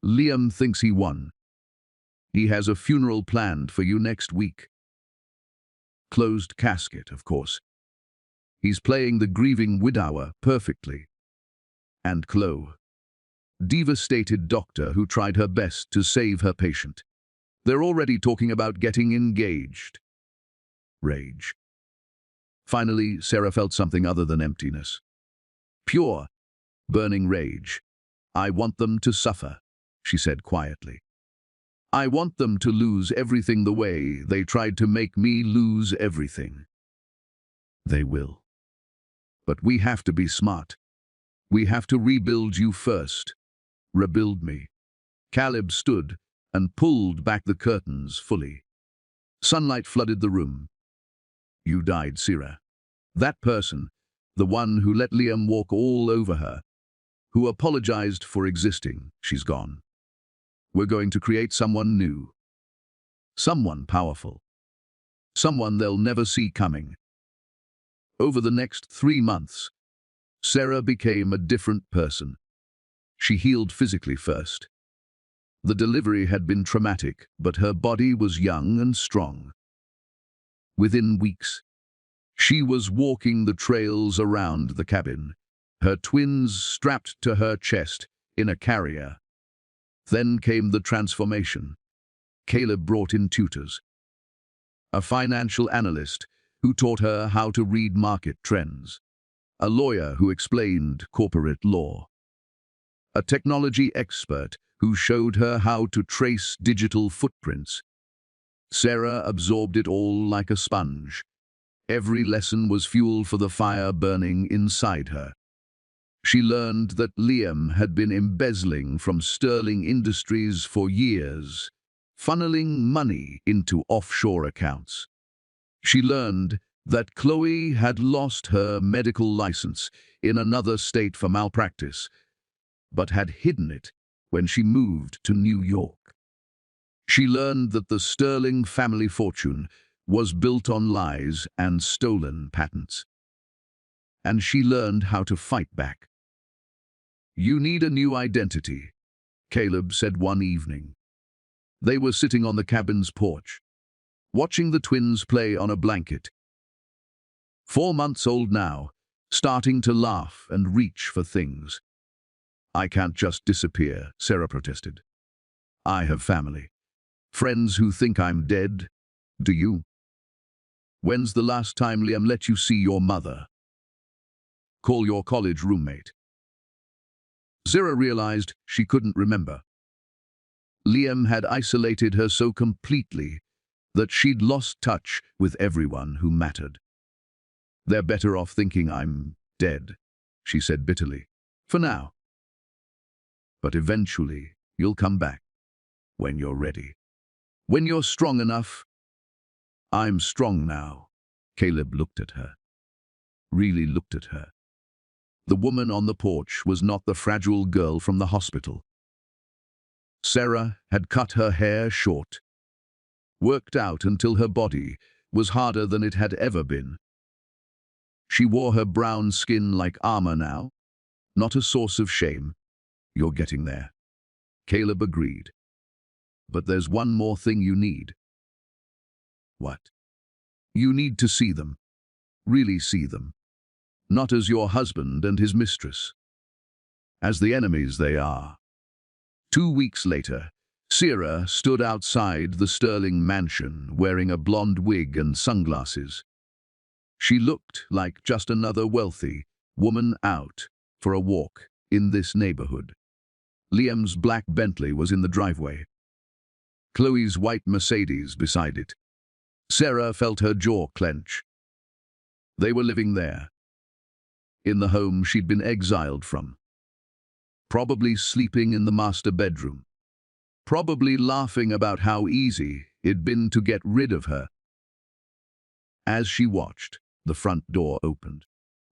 Liam thinks he won. He has a funeral planned for you next week. Closed casket, of course. He's playing the grieving widower perfectly. And Chloe, devastated doctor who tried her best to save her patient. They're already talking about getting engaged. Rage. Finally, Sarah felt something other than emptiness. Pure, burning rage. I want them to suffer, she said quietly. I want them to lose everything the way they tried to make me lose everything. They will. But we have to be smart. We have to rebuild you first. Rebuild me. Caleb stood and pulled back the curtains fully. Sunlight flooded the room. You died, Sarah. That person, the one who let Liam walk all over her, who apologized for existing, she's gone. We're going to create someone new. Someone powerful. Someone they'll never see coming. Over the next 3 months, Sarah became a different person. She healed physically first. The delivery had been traumatic, but her body was young and strong. Within weeks, she was walking the trails around the cabin, her twins strapped to her chest in a carrier. Then came the transformation. Caleb brought in tutors. A financial analyst who taught her how to read market trends. A lawyer who explained corporate law. A technology expert who showed her how to trace digital footprints. Sarah absorbed it all like a sponge. Every lesson was fuel for the fire burning inside her. She learned that Liam had been embezzling from Sterling Industries for years, funneling money into offshore accounts. She learned that Chloe had lost her medical license in another state for malpractice, but had hidden it when she moved to New York. She learned that the Sterling family fortune was built on lies and stolen patents. And she learned how to fight back. "You need a new identity," Caleb said one evening. They were sitting on the cabin's porch, watching the twins play on a blanket. 4 months old now, starting to laugh and reach for things. "I can't just disappear," Sarah protested. "I have family. Friends who think I'm dead. Do you? When's the last time Liam let you see your mother? Call your college roommate." Sarah realized she couldn't remember. Liam had isolated her so completely that she'd lost touch with everyone who mattered. "They're better off thinking I'm dead," she said bitterly. "For now. But eventually, you'll come back. When you're ready. When you're strong enough." "I'm strong now." Caleb looked at her. Really looked at her. The woman on the porch was not the fragile girl from the hospital. Sarah had cut her hair short, worked out until her body was harder than it had ever been. She wore her brown skin like armor now, not a source of shame. "You're getting there." Caleb agreed. "But there's one more thing you need." "What?" "You need to see them. Really see them. Not as your husband and his mistress. As the enemies they are." 2 weeks later, Sarah stood outside the Sterling mansion wearing a blonde wig and sunglasses. She looked like just another wealthy woman out for a walk in this neighborhood. Liam's black Bentley was in the driveway. Chloe's white Mercedes beside it. Sarah felt her jaw clench. They were living there, in the home she'd been exiled from. Probably sleeping in the master bedroom. Probably laughing about how easy it'd been to get rid of her. As she watched, the front door opened.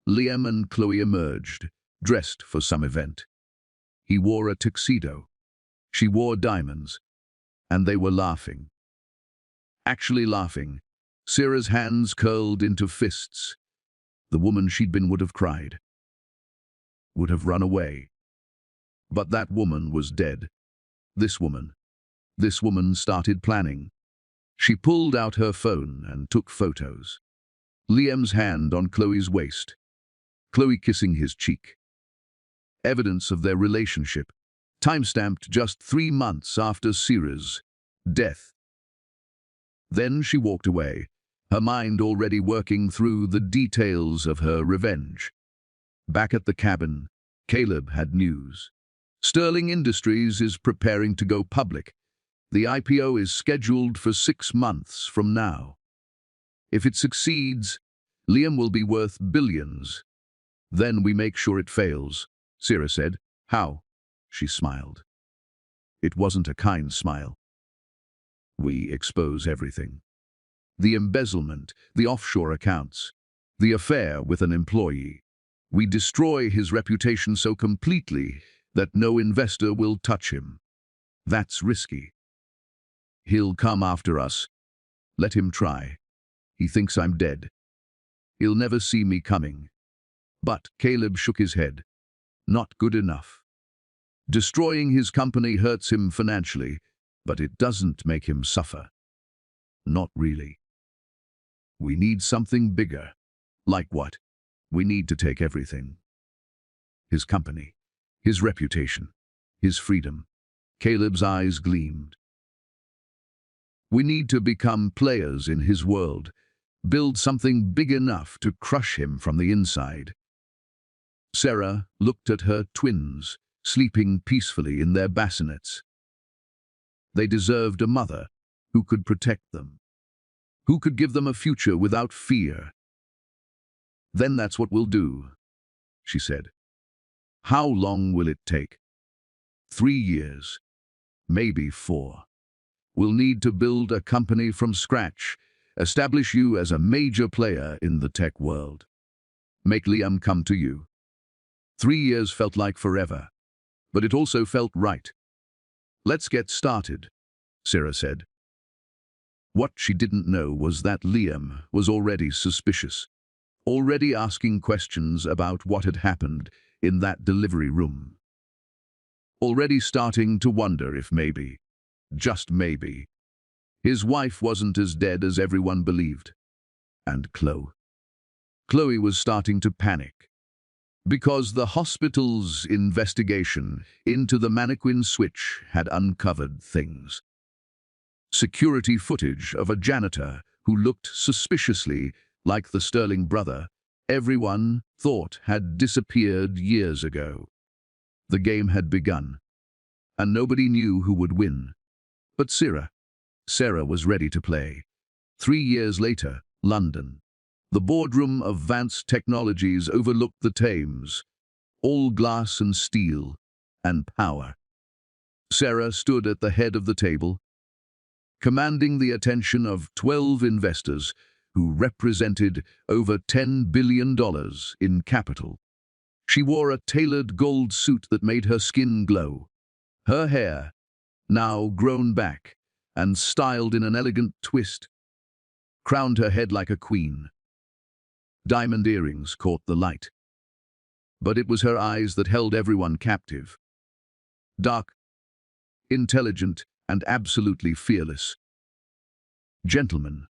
Liam and Chloe emerged, dressed for some event. He wore a tuxedo. She wore diamonds. And they were laughing. Actually laughing. Sarah's hands curled into fists. The woman she'd been would have cried. Would have run away. But that woman was dead. This woman started planning. She pulled out her phone and took photos. Liam's hand on Chloe's waist. Chloe kissing his cheek. Evidence of their relationship, timestamped just 3 months after Sarah's death. Then she walked away, her mind already working through the details of her revenge. Back at the cabin, Caleb had news. Sterling Industries is preparing to go public. The IPO is scheduled for 6 months from now. If it succeeds, Liam will be worth billions. Then we make sure it fails, Sarah said. How? She smiled. It wasn't a kind smile. We expose everything. The embezzlement, the offshore accounts, the affair with an employee. We destroy his reputation so completely that no investor will touch him. That's risky. He'll come after us. Let him try. He thinks I'm dead. He'll never see me coming. But Caleb shook his head. Not good enough. Destroying his company hurts him financially, but it doesn't make him suffer. Not really. We need something bigger. Like what? We need to take everything. his company, his reputation, his freedom. Caleb's eyes gleamed. We need to become players in his world, build something big enough to crush him from the inside. Sarah looked at her twins, sleeping peacefully in their bassinets. They deserved a mother who could protect them, who could give them a future without fear. "Then that's what we'll do," she said. "How long will it take?" 3 years, maybe 4. We'll need to build a company from scratch, establish you as a major player in the tech world. Make Liam come to you. 3 years felt like forever, but it also felt right. "Let's get started," Sarah said. What she didn't know was that Liam was already suspicious, already asking questions about what had happened in that delivery room. Already starting to wonder if maybe, just maybe, his wife wasn't as dead as everyone believed. And Chloe was starting to panic, because the hospital's investigation into the mannequin switch had uncovered things. Security footage of a janitor who looked suspiciously like the Sterling brother everyone thought had disappeared years ago. The game had begun, and nobody knew who would win. But Sarah was ready to play. 3 years later, London. The boardroom of Vance Technologies overlooked the Thames, all glass and steel and power. Sarah stood at the head of the table, commanding the attention of 12 investors who represented over $10 billion in capital. She wore a tailored gold suit that made her skin glow. Her hair, now grown back and styled in an elegant twist, crowned her head like a queen. Diamond earrings caught the light. But it was her eyes that held everyone captive. Dark, intelligent, and absolutely fearless. "Gentlemen,"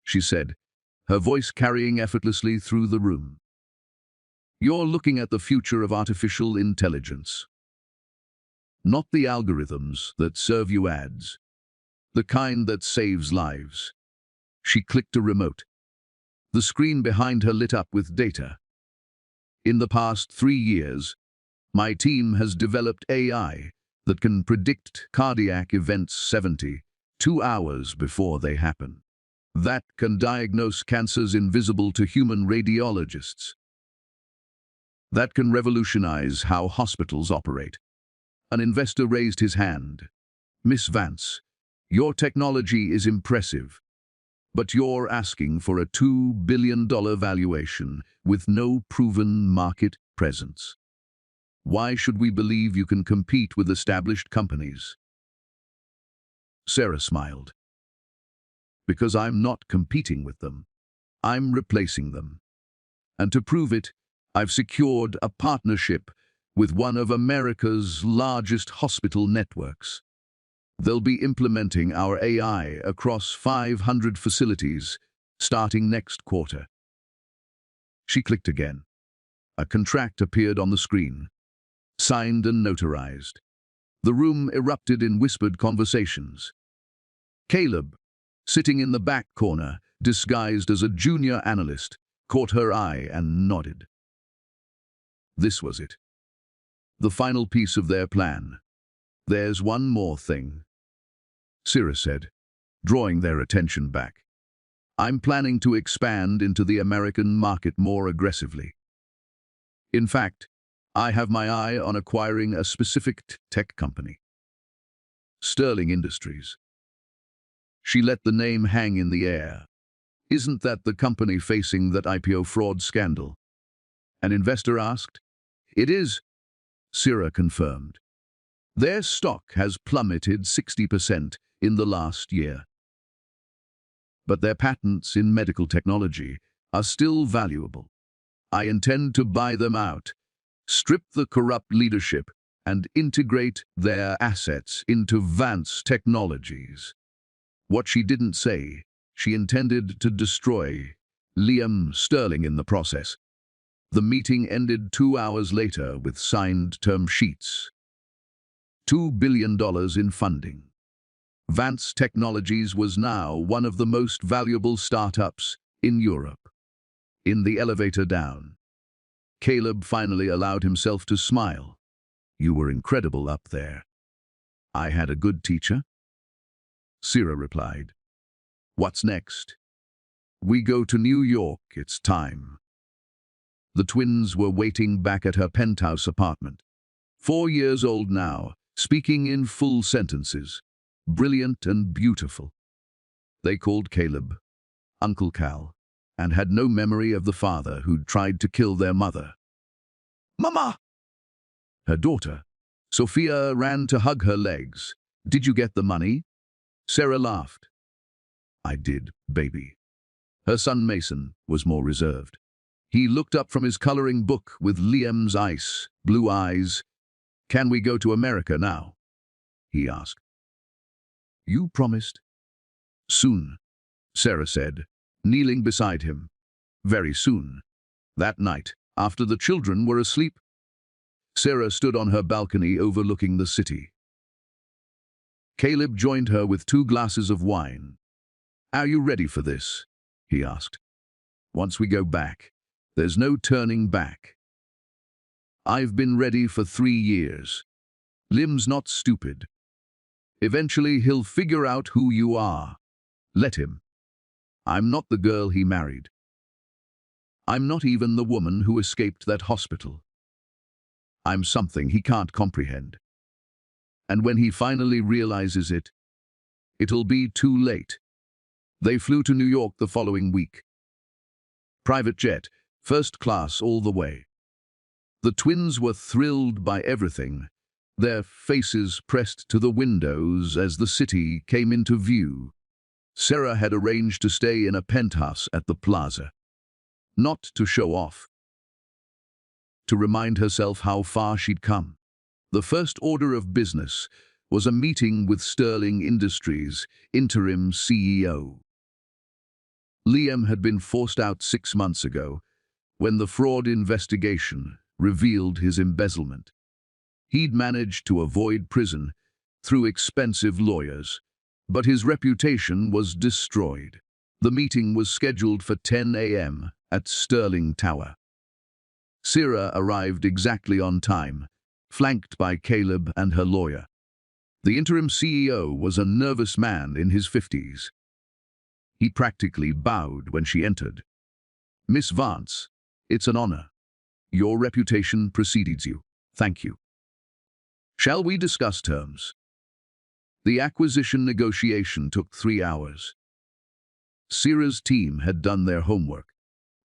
she said, her voice carrying effortlessly through the room. "You're looking at the future of artificial intelligence. Not the algorithms that serve you ads, the kind that saves lives." She clicked a remote. The screen behind her lit up with data. "In the past 3 years, my team has developed AI that can predict cardiac events 72 hours before they happen. That can diagnose cancers invisible to human radiologists. That can revolutionize how hospitals operate." An investor raised his hand. "Miss Vance, your technology is impressive, but you're asking for a $2 billion valuation with no proven market presence. Why should we believe you can compete with established companies?" Sarah smiled. "Because I'm not competing with them. I'm replacing them. And to prove it, I've secured a partnership with one of America's largest hospital networks. They'll be implementing our AI across 500 facilities starting next quarter." She clicked again. A contract appeared on the screen, signed and notarized. The room erupted in whispered conversations. Caleb, sitting in the back corner, disguised as a junior analyst, caught her eye and nodded. This was it. The final piece of their plan. "There's one more thing," Sarah said, drawing their attention back. "I'm planning to expand into the American market more aggressively. In fact, I have my eye on acquiring a specific tech company. Sterling Industries." She let the name hang in the air. "Isn't that the company facing that IPO fraud scandal?" an investor asked. "It is," Sarah confirmed. "Their stock has plummeted 60% in the last year. But their patents in medical technology are still valuable. I intend to buy them out, strip the corrupt leadership, and integrate their assets into Vance Technologies." What she didn't say, she intended to destroy Liam Sterling in the process. The meeting ended 2 hours later with signed term sheets. $2 billion in funding. Vance Technologies was now one of the most valuable startups in Europe. In the elevator down, Caleb finally allowed himself to smile. "You were incredible up there." "I had a good teacher," Sierra replied. "What's next?" "We go to New York, it's time." The twins were waiting back at her penthouse apartment. 4 years old now, speaking in full sentences. Brilliant and beautiful. They called Caleb Uncle Cal, and had no memory of the father who'd tried to kill their mother. "Mama!" Her daughter, Sophia, ran to hug her legs. "Did you get the money?" Sarah laughed. "I did, baby." Her son Mason was more reserved. He looked up from his coloring book with Liam's ice blue eyes. "Can we go to America now?" he asked. "You promised." "Soon," Sarah said, kneeling beside him. "Very soon." That night, after the children were asleep, Sarah stood on her balcony overlooking the city. Caleb joined her with 2 glasses of wine. "Are you ready for this?" he asked. "Once we go back, there's no turning back." "I've been ready for 3 years. Lim's not stupid. Eventually he'll figure out who you are. Let him. I'm not the girl he married. I'm not even the woman who escaped that hospital. I'm something he can't comprehend. And when he finally realizes it, it'll be too late." They flew to New York the following week. Private jet, first class all the way. The twins were thrilled by everything, their faces pressed to the windows as the city came into view. Sarah had arranged to stay in a penthouse at the plaza. Not to show off. To remind herself how far she'd come. The first order of business was a meeting with Sterling Industries' interim CEO. Liam had been forced out 6 months ago when the fraud investigation revealed his embezzlement. He'd managed to avoid prison through expensive lawyers, but his reputation was destroyed. The meeting was scheduled for 10 a.m. at Sterling Tower. Sarah arrived exactly on time, flanked by Caleb and her lawyer. The interim CEO was a nervous man in his 50s. He practically bowed when she entered. "Miss Vance, it's an honor. Your reputation precedes you. Thank you. Shall we discuss terms?" The acquisition negotiation took 3 hours. Sarah's team had done their homework.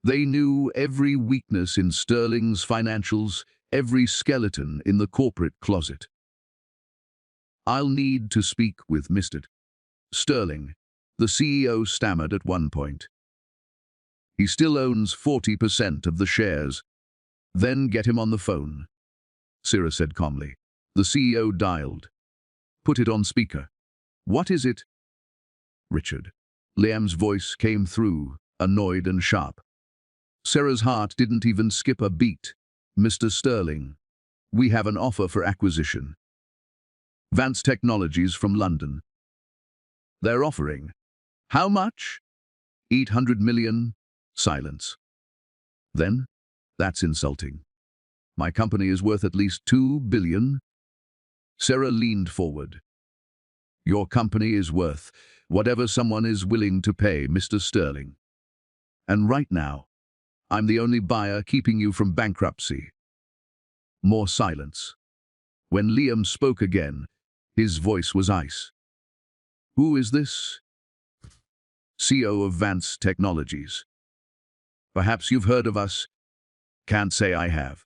They knew every weakness in Sterling's financials, every skeleton in the corporate closet. "I'll need to speak with Mr. Sterling," the CEO stammered at one point. "He still owns 40% of the shares." "Then get him on the phone," Sarah said calmly. The CEO dialed. "Put it on speaker." "What is it?" "Richard." Liam's voice came through, annoyed and sharp. Sarah's heart didn't even skip a beat. "Mr. Sterling, we have an offer for acquisition. Vance Technologies from London. They're offering." "How much?" "800 million. Silence. "Then? That's insulting. My company is worth at least 2 billion. Sarah leaned forward. "Your company is worth whatever someone is willing to pay, Mr. Sterling. And right now, I'm the only buyer keeping you from bankruptcy." More silence. When Liam spoke again, his voice was ice. "Who is this?" "CEO of Vance Technologies. Perhaps you've heard of us." "Can't say I have.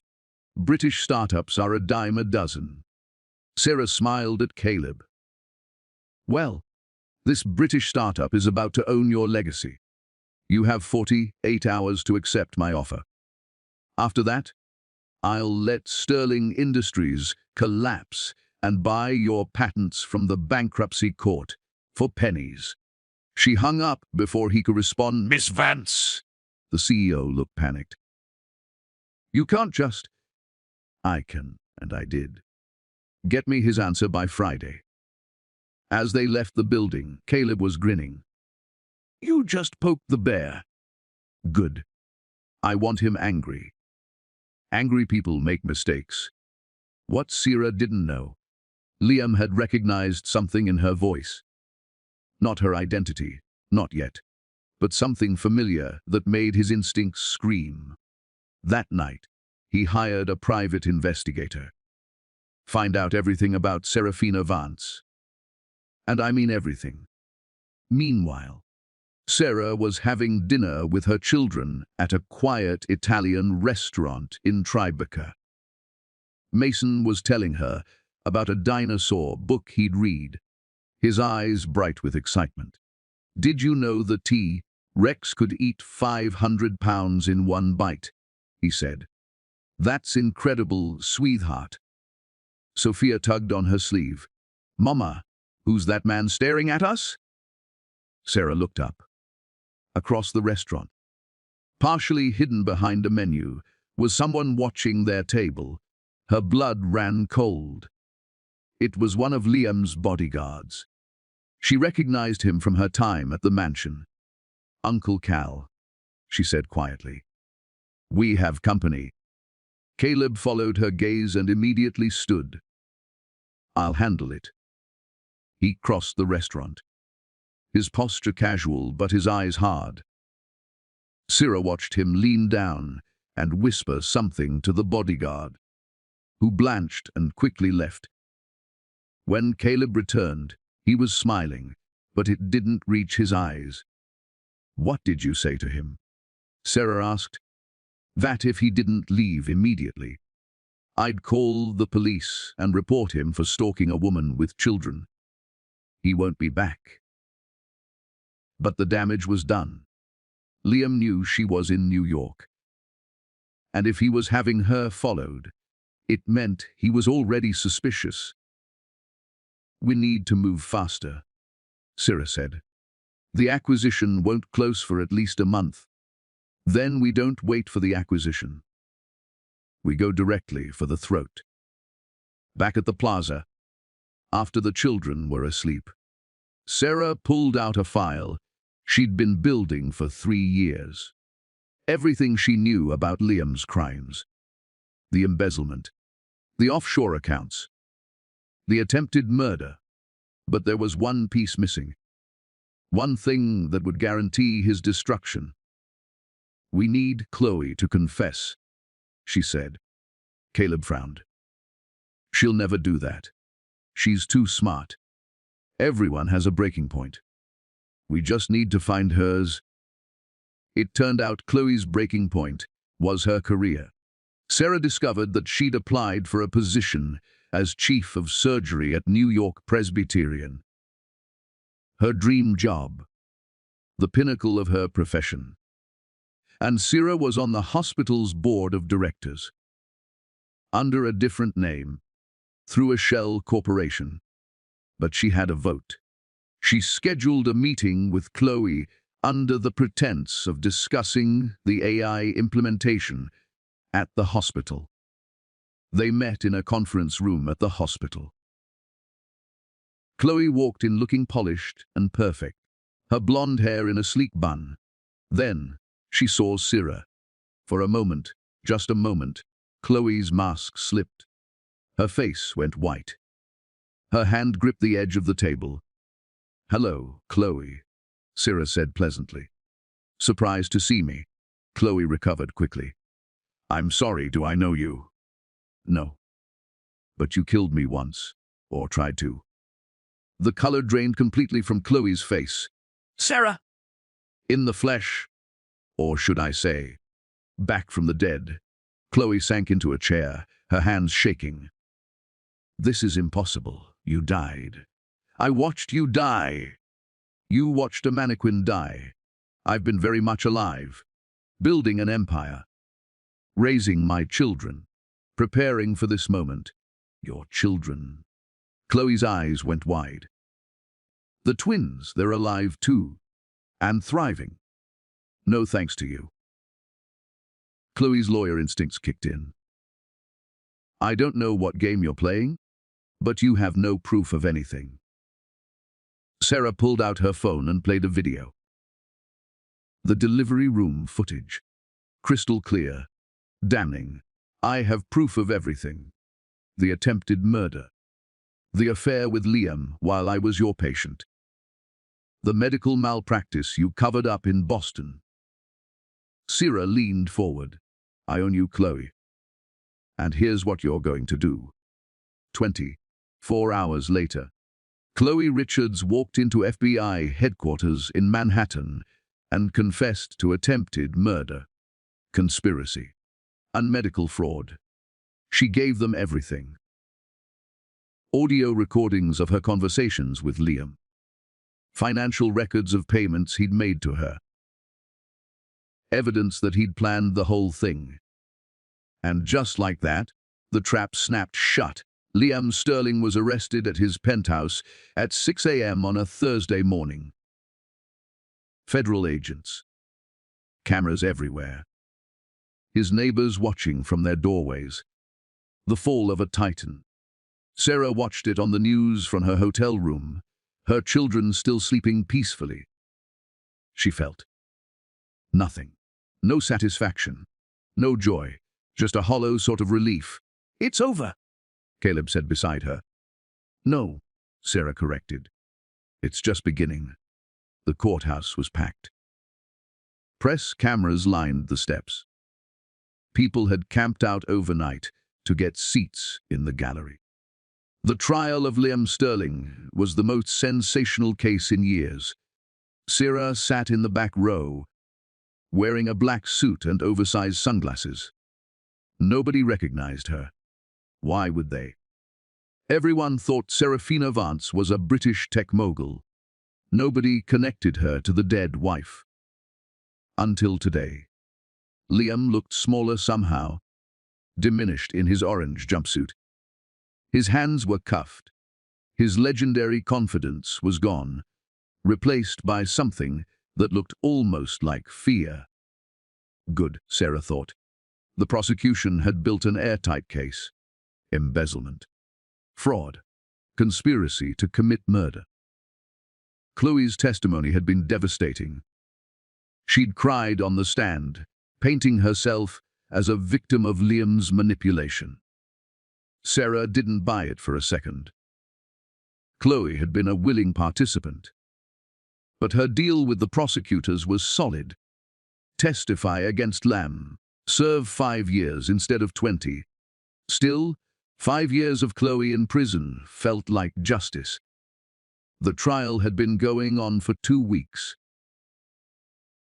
British startups are a dime a dozen." Sarah smiled at Caleb. "Well, this British startup is about to own your legacy. You have 48 hours to accept my offer. After that, I'll let Sterling Industries collapse and buy your patents from the bankruptcy court for pennies." She hung up before he could respond. "Miss Vance!" The CEO looked panicked. You can't just... I can, and I did. Get me his answer by Friday. As they left the building, Caleb was grinning. You just poked the bear. Good. I want him angry. Angry people make mistakes. What Sarah didn't know, Liam had recognized something in her voice. Not her identity, not yet, but something familiar that made his instincts scream. That night, he hired a private investigator. Find out everything about Serafina Vance. And I mean everything. Meanwhile, Sarah was having dinner with her children at a quiet Italian restaurant in Tribeca. Mason was telling her about a dinosaur book he'd read, his eyes bright with excitement. Did you know the T-Rex could eat 500 pounds in one bite? He said. That's incredible, sweetheart. Sophia tugged on her sleeve. Mama, who's that man staring at us? Sarah looked up. Across the restaurant, partially hidden behind a menu, was someone watching their table. Her blood ran cold. It was one of Liam's bodyguards. She recognized him from her time at the mansion. Uncle Cal, she said quietly. We have company. Caleb followed her gaze and immediately stood. I'll handle it. He crossed the restaurant. His posture casual, but his eyes hard. Sarah watched him lean down and whisper something to the bodyguard, who blanched and quickly left. When Caleb returned, he was smiling, but it didn't reach his eyes. What did you say to him? Sarah asked. That if he didn't leave immediately, I'd call the police and report him for stalking a woman with children. He won't be back. But the damage was done. Liam knew she was in New York. And if he was having her followed, it meant he was already suspicious. We need to move faster, Sarah said. The acquisition won't close for at least a month. Then we don't wait for the acquisition. We go directly for the throat. Back at the plaza, after the children were asleep, Sarah pulled out a file she'd been building for 3 years. Everything she knew about Liam's crimes. The embezzlement, the offshore accounts, the attempted murder. But there was one piece missing. One thing that would guarantee his destruction. We need Chloe to confess, she said. Caleb frowned. She'll never do that. She's too smart. Everyone has a breaking point. We just need to find hers. It turned out Chloe's breaking point was her career. Sarah discovered that she'd applied for a position as chief of surgery at New York Presbyterian. Her dream job, the pinnacle of her profession. And Sarah was on the hospital's board of directors. Under a different name, through a shell corporation. But she had a vote. She scheduled a meeting with Chloe under the pretense of discussing the AI implementation at the hospital. They met in a conference room at the hospital. Chloe walked in looking polished and perfect, her blonde hair in a sleek bun. Then she saw Sarah. For a moment, just a moment, Chloe's mask slipped. Her face went white. Her hand gripped the edge of the table. Hello, Chloe, Sarah said pleasantly. Surprised to see me? Chloe recovered quickly. I'm sorry, do I know you? No. But you killed me once, or tried to. The color drained completely from Chloe's face. Sarah! In the flesh, or should I say, back from the dead. Chloe sank into a chair, her hands shaking. This is impossible. You died. I watched you die. You watched a mannequin die. I've been very much alive, building an empire, raising my children, preparing for this moment. Your children. Chloe's eyes went wide. The twins, they're alive too, and thriving. No thanks to you. Chloe's lawyer instincts kicked in. I don't know what game you're playing, but you have no proof of anything. Sarah pulled out her phone and played a video. The delivery room footage. Crystal clear. Damning. I have proof of everything. The attempted murder. The affair with Liam while I was your patient. The medical malpractice you covered up in Boston. Sarah leaned forward. I own you, Chloe. And here's what you're going to do. 24 hours later, Chloe Richards walked into FBI headquarters in Manhattan and confessed to attempted murder, conspiracy, and medical fraud. She gave them everything. Audio recordings of her conversations with Liam. Financial records of payments he'd made to her. Evidence that he'd planned the whole thing. And just like that, the trap snapped shut. Liam Sterling was arrested at his penthouse at 6 a.m. on a Thursday morning. Federal agents. Cameras everywhere. His neighbors watching from their doorways. The fall of a titan. Sarah watched it on the news from her hotel room, her children still sleeping peacefully. She felt nothing. No satisfaction. No joy. Just a hollow sort of relief. It's over, Caleb said beside her. No, Sarah corrected. It's just beginning. The courthouse was packed. Press cameras lined the steps. People had camped out overnight to get seats in the gallery. The trial of Liam Sterling was the most sensational case in years. Sarah sat in the back row, wearing a black suit and oversized sunglasses. Nobody recognized her. Why would they? Everyone thought Serafina Vance was a British tech mogul. Nobody connected her to the dead wife. Until today. Liam looked smaller somehow, diminished in his orange jumpsuit. His hands were cuffed. His legendary confidence was gone, replaced by something that looked almost like fear. Good, Sarah thought. The prosecution had built an airtight case. Embezzlement. Fraud. Conspiracy to commit murder. Chloe's testimony had been devastating. She'd cried on the stand, painting herself as a victim of Liam's manipulation. Sarah didn't buy it for a second. Chloe had been a willing participant. But her deal with the prosecutors was solid. Testify against Lam. Serve 5 years instead of 20. Still, 5 years of Chloe in prison felt like justice. The trial had been going on for 2 weeks.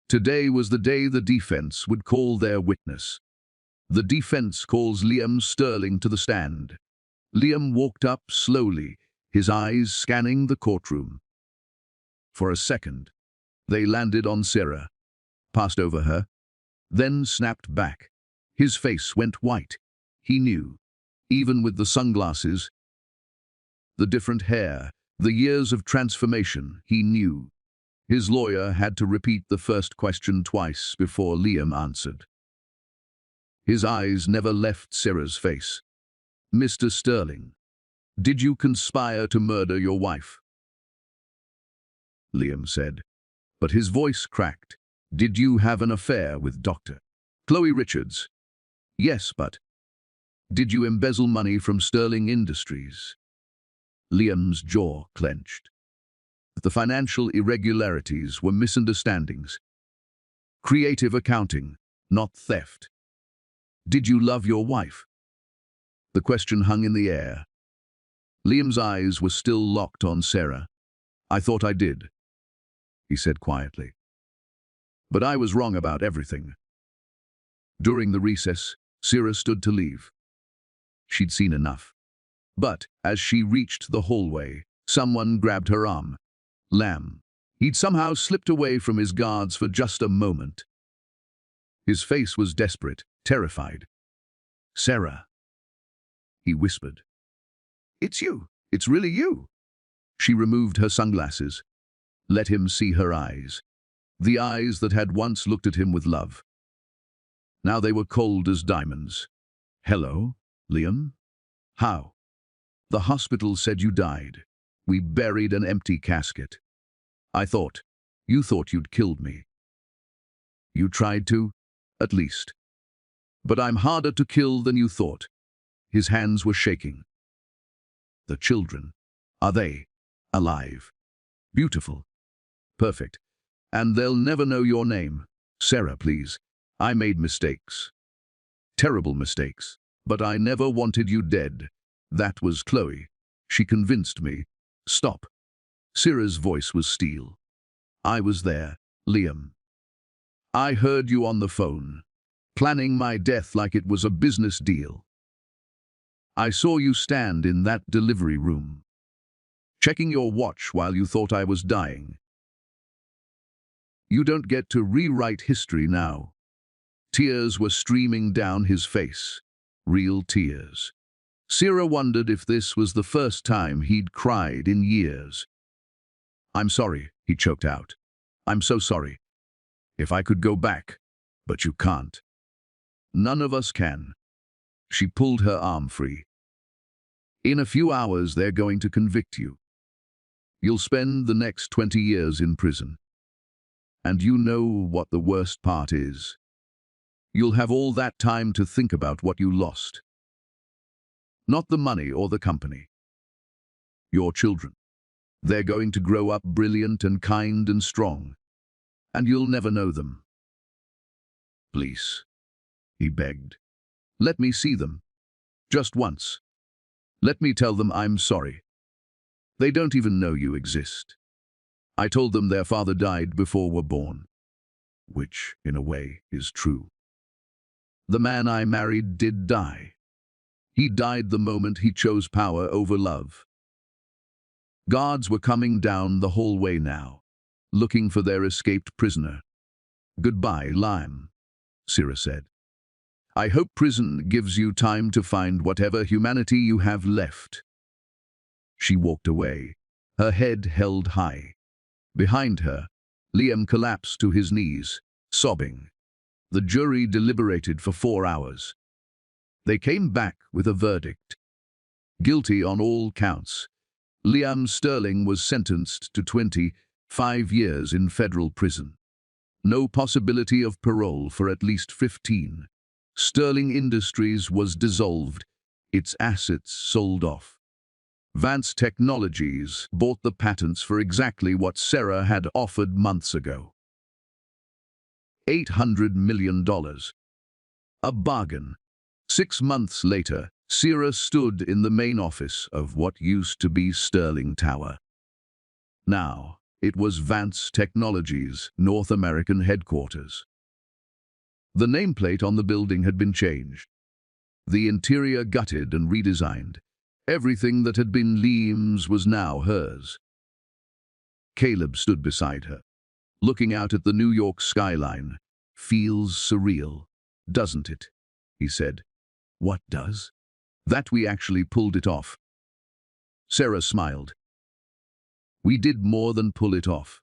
Today was the day the defense would call their witness. The defense calls Liam Sterling to the stand. Liam walked up slowly, his eyes scanning the courtroom. For a second, they landed on Sarah, passed over her, then snapped back. His face went white. He knew, even with the sunglasses, the different hair, the years of transformation, he knew. His lawyer had to repeat the first question twice before Liam answered. His eyes never left Sarah's face. Mr. Sterling, did you conspire to murder your wife? Liam said, but his voice cracked. Did you have an affair with Dr. Chloe Richards? Yes, but did you embezzle money from Sterling Industries? Liam's jaw clenched. The financial irregularities were misunderstandings. Creative accounting, not theft. Did you love your wife? The question hung in the air. Liam's eyes were still locked on Sarah. I thought I did, he said quietly. But I was wrong about everything. During the recess, Sarah stood to leave. She'd seen enough. But as she reached the hallway, someone grabbed her arm. Lam. He'd somehow slipped away from his guards for just a moment. His face was desperate, terrified. Sarah, he whispered. It's you. It's really you. She removed her sunglasses, let him see her eyes, the eyes that had once looked at him with love. Now they were cold as diamonds. "Hello, Liam? How?" "The hospital said you died. We buried an empty casket. You thought you'd killed me. You tried to, at least. But I'm harder to kill than you thought." His hands were shaking. "The children, are they alive?" "Beautiful. Perfect. And they'll never know your name. Sarah, please. I made mistakes. Terrible mistakes. But I never wanted you dead. That was Chloe. She convinced me." "Stop." Sarah's voice was steel. "I was there, Liam. I heard you on the phone, planning my death like it was a business deal. I saw you stand in that delivery room, checking your watch while you thought I was dying. You don't get to rewrite history now." Tears were streaming down his face, real tears. Sarah wondered if this was the first time he'd cried in years. "I'm sorry," he choked out. "I'm so sorry. If I could go back, but you can't. None of us can." She pulled her arm free. "In a few hours, they're going to convict you. You'll spend the next 20 years in prison. And you know what the worst part is. You'll have all that time to think about what you lost. Not the money or the company. Your children. They're going to grow up brilliant and kind and strong. And you'll never know them. Please," he begged. "Let me see them. Just once. Let me tell them I'm sorry. They don't even know you exist. I told them their father died before we're born." Which, in a way, is true. The man I married did die. He died the moment he chose power over love. Guards were coming down the hallway now, looking for their escaped prisoner. "Goodbye, Liam," Sarah said. "I hope prison gives you time to find whatever humanity you have left." She walked away, her head held high. Behind her, Liam collapsed to his knees, sobbing. The jury deliberated for 4 hours. They came back with a verdict. Guilty on all counts. Liam Sterling was sentenced to 25 years in federal prison. No possibility of parole for at least 15. Sterling Industries was dissolved, its assets sold off. Vance Technologies bought the patents for exactly what Sarah had offered months ago. $800 million. A bargain. 6 months later, Sarah stood in the main office of what used to be Sterling Tower. Now, it was Vance Technologies' North American headquarters. The nameplate on the building had been changed. The interior gutted and redesigned. Everything that had been Liam's was now hers. Caleb stood beside her, looking out at the New York skyline. "Feels surreal, doesn't it?" he said. "What does?" "That we actually pulled it off." Sarah smiled. "We did more than pull it off.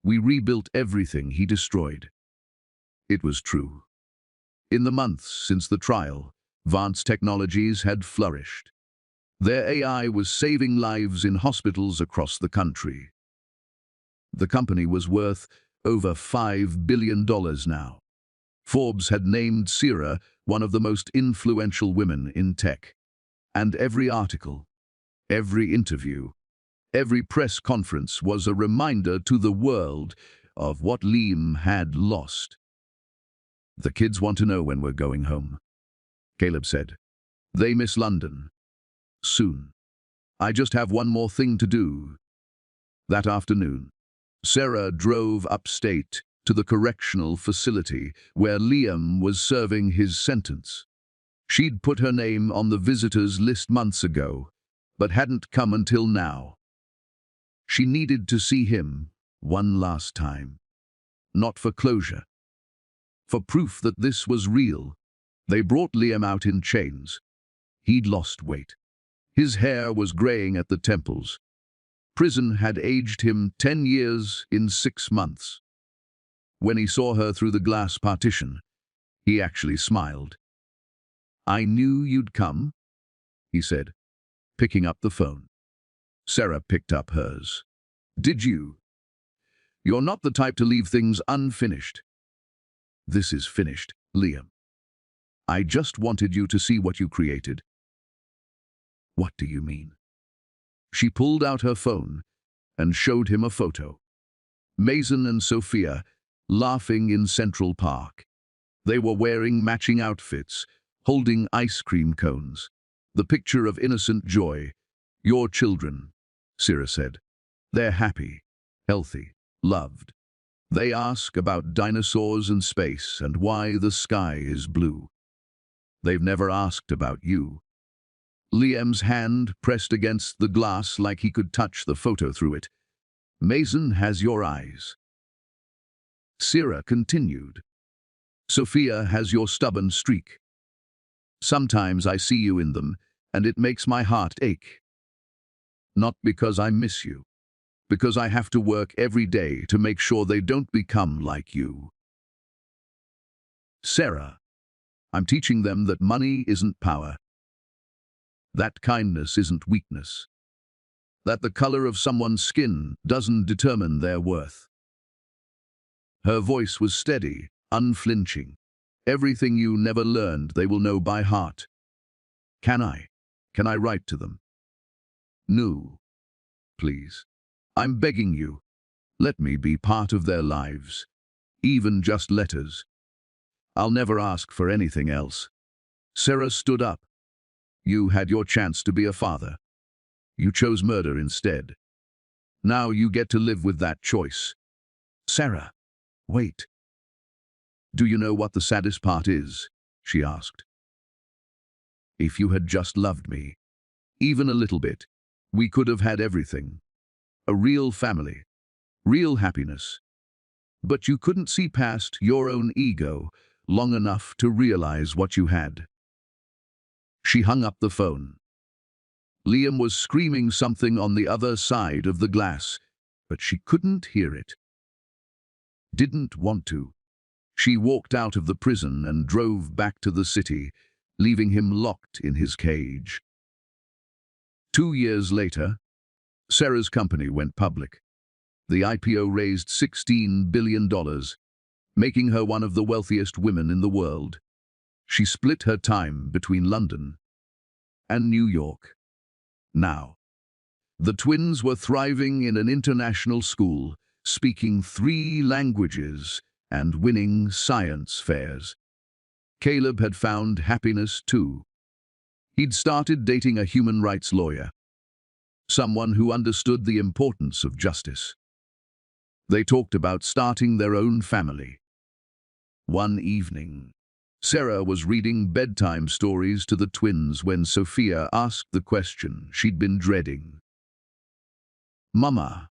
We rebuilt everything he destroyed." It was true. In the months since the trial, Vance Technologies had flourished. Their AI was saving lives in hospitals across the country. The company was worth over $5 billion now. Forbes had named Sarah one of the most influential women in tech. And every article, every interview, every press conference was a reminder to the world of what Liam had lost. "The kids want to know when we're going home," Caleb said. "They miss London. Soon. I just have one more thing to do." That afternoon, Sarah drove upstate to the correctional facility where Liam was serving his sentence. She'd put her name on the visitors list months ago, but hadn't come until now. She needed to see him one last time. Not for closure. For proof that this was real. They brought Liam out in chains. He'd lost weight. His hair was graying at the temples. Prison had aged him 10 years in 6 months. When he saw her through the glass partition, He actually smiled. "I knew you'd come," he said, picking up the phone. Sarah picked up hers. "Did you? You're not the type to leave things unfinished." "This is finished, Liam. I just wanted you to see what you created." "What do you mean?" She pulled out her phone and showed him a photo. Mason and Sophia laughing in Central Park. They were wearing matching outfits, holding ice cream cones. The picture of innocent joy. "Your children," Sarah said. "They're happy, healthy, loved. They ask about dinosaurs and space and why the sky is blue. They've never asked about you." Liam's hand pressed against the glass like he could touch the photo through it. "Mason has your eyes." Sarah continued. "Sophia has your stubborn streak. Sometimes I see you in them, and it makes my heart ache. Not because I miss you, because I have to work every day to make sure they don't become like you." "Sarah, I'm teaching them that money isn't power, that kindness isn't weakness, that the color of someone's skin doesn't determine their worth." Her voice was steady, unflinching. "Everything you never learned, they will know by heart. Can I write to them?" "No, please. I'm begging you. Let me be part of their lives, even just letters. I'll never ask for anything else." Sarah stood up. "You had your chance to be a father. You chose murder instead. Now you get to live with that choice." "Sarah, wait. Do you know what the saddest part is?" she asked. "If you had just loved me, even a little bit, we could have had everything. A real family, real happiness. But you couldn't see past your own ego long enough to realize what you had." She hung up the phone. Liam was screaming something on the other side of the glass, but she couldn't hear it. Didn't want to. She walked out of the prison and drove back to the city, leaving him locked in his cage. 2 years later, Sarah's company went public. The IPO raised $16 billion, making her one of the wealthiest women in the world. She split her time between London and New York. Now, the twins were thriving in an international school, speaking 3 languages and winning science fairs. Caleb had found happiness too. He'd started dating a human rights lawyer, someone who understood the importance of justice. They talked about starting their own family. One evening, Sarah was reading bedtime stories to the twins when Sophia asked the question she'd been dreading. "Mama,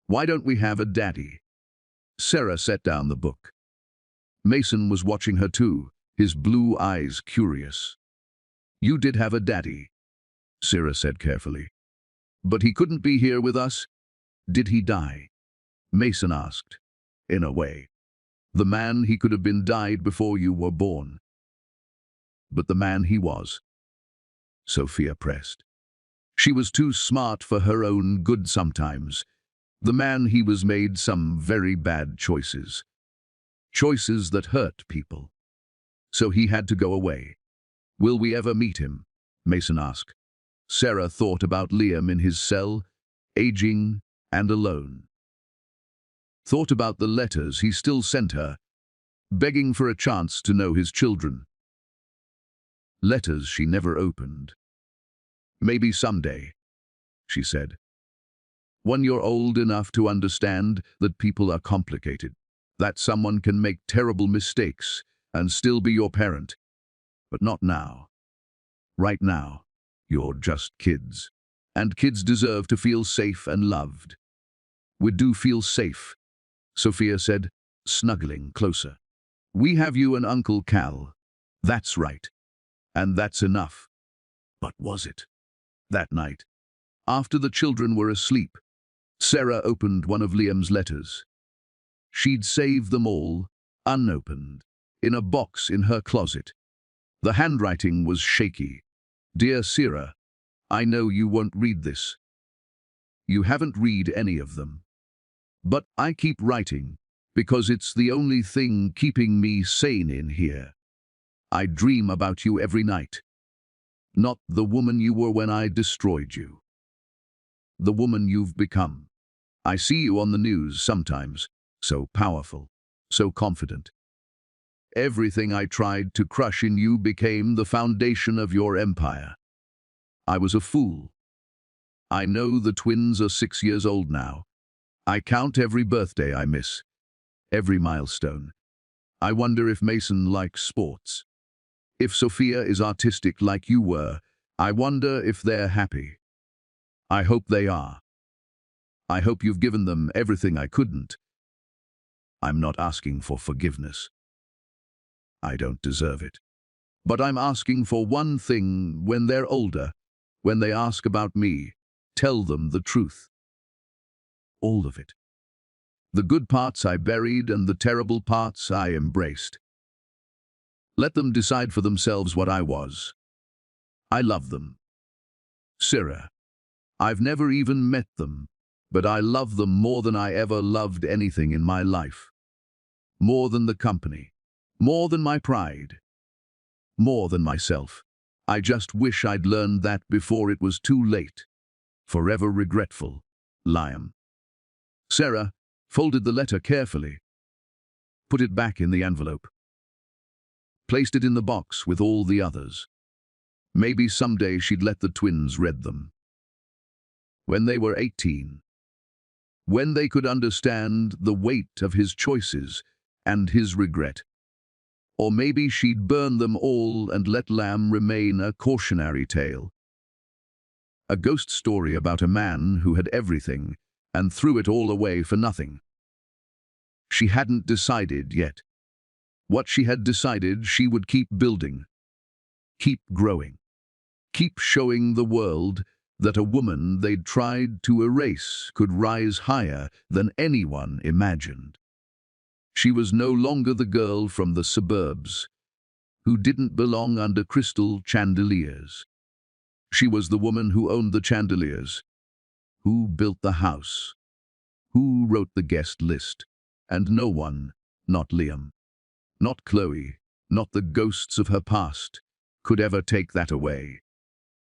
why don't we have a daddy?" Sarah set down the book. Mason was watching her too, his blue eyes curious. "You did have a daddy," Sarah said carefully. "But he couldn't be here with us? Did he die?" Mason asked. "In a way. The man he could have been died before you were born." "But the man he was," Sophia pressed. She was too smart for her own good sometimes. "The man he was made some very bad choices. Choices that hurt people. So he had to go away." "Will we ever meet him?" Mason asked. Sarah thought about Liam in his cell, aging and alone. Thought about the letters he still sent her, begging for a chance to know his children. Letters she never opened. "Maybe someday," she said. "When you're old enough to understand that people are complicated, that someone can make terrible mistakes and still be your parent. But not now. Right now, you're just kids. And kids deserve to feel safe and loved." "We do feel safe," Sophia said, snuggling closer. "We have you and Uncle Cal. That's right. And that's enough." But was it? That night, after the children were asleep, Sarah opened one of Liam's letters. She'd saved them all, unopened, in a box in her closet. The handwriting was shaky. "Dear Sarah, I know you won't read this. You haven't read any of them. But I keep writing because it's the only thing keeping me sane in here. I dream about you every night. Not the woman you were when I destroyed you. The woman you've become. I see you on the news sometimes, so powerful, so confident. Everything I tried to crush in you became the foundation of your empire. I was a fool. I know the twins are 6 years old now. I count every birthday I miss, every milestone. I wonder if Mason likes sports. If Sophia is artistic like you were, I wonder if they're happy. I hope they are. I hope you've given them everything I couldn't. I'm not asking for forgiveness. I don't deserve it. But I'm asking for one thing: when they're older, when they ask about me, tell them the truth. All of it. The good parts I buried and the terrible parts I embraced. Let them decide for themselves what I was. I love them. Sarah, I've never even met them, but I love them more than I ever loved anything in my life. More than the company. More than my pride. More than myself. I just wish I'd learned that before it was too late. Forever regretful, Liam. Sarah folded the letter carefully, put it back in the envelope, placed it in the box with all the others. Maybe someday she'd let the twins read them. When they were 18. When they could understand the weight of his choices and his regret. Or maybe she'd burn them all and let Lamb remain a cautionary tale. A ghost story about a man who had everything and threw it all away for nothing. She hadn't decided yet. What she had decided, she would keep building, keep growing, keep showing the world that a woman they'd tried to erase could rise higher than anyone imagined. She was no longer the girl from the suburbs who didn't belong under crystal chandeliers. She was the woman who owned the chandeliers, who built the house, who wrote the guest list, and no one, not Liam, not Chloe, not the ghosts of her past, could ever take that away.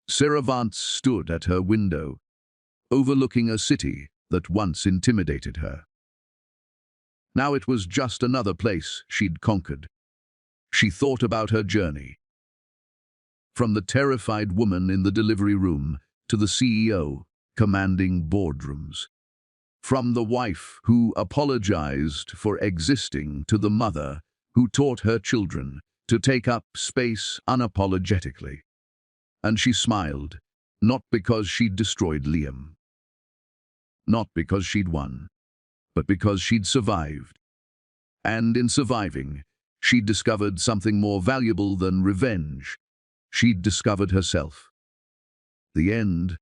Sarah Vance stood at her window, overlooking a city that once intimidated her. Now it was just another place she'd conquered. She thought about her journey. From the terrified woman in the delivery room to the CEO commanding boardrooms. From the wife who apologized for existing to the mother who taught her children to take up space unapologetically. And she smiled, not because she'd destroyed Liam. Not because she'd won, but because she'd survived. And in surviving, she'd discovered something more valuable than revenge. She'd discovered herself. The end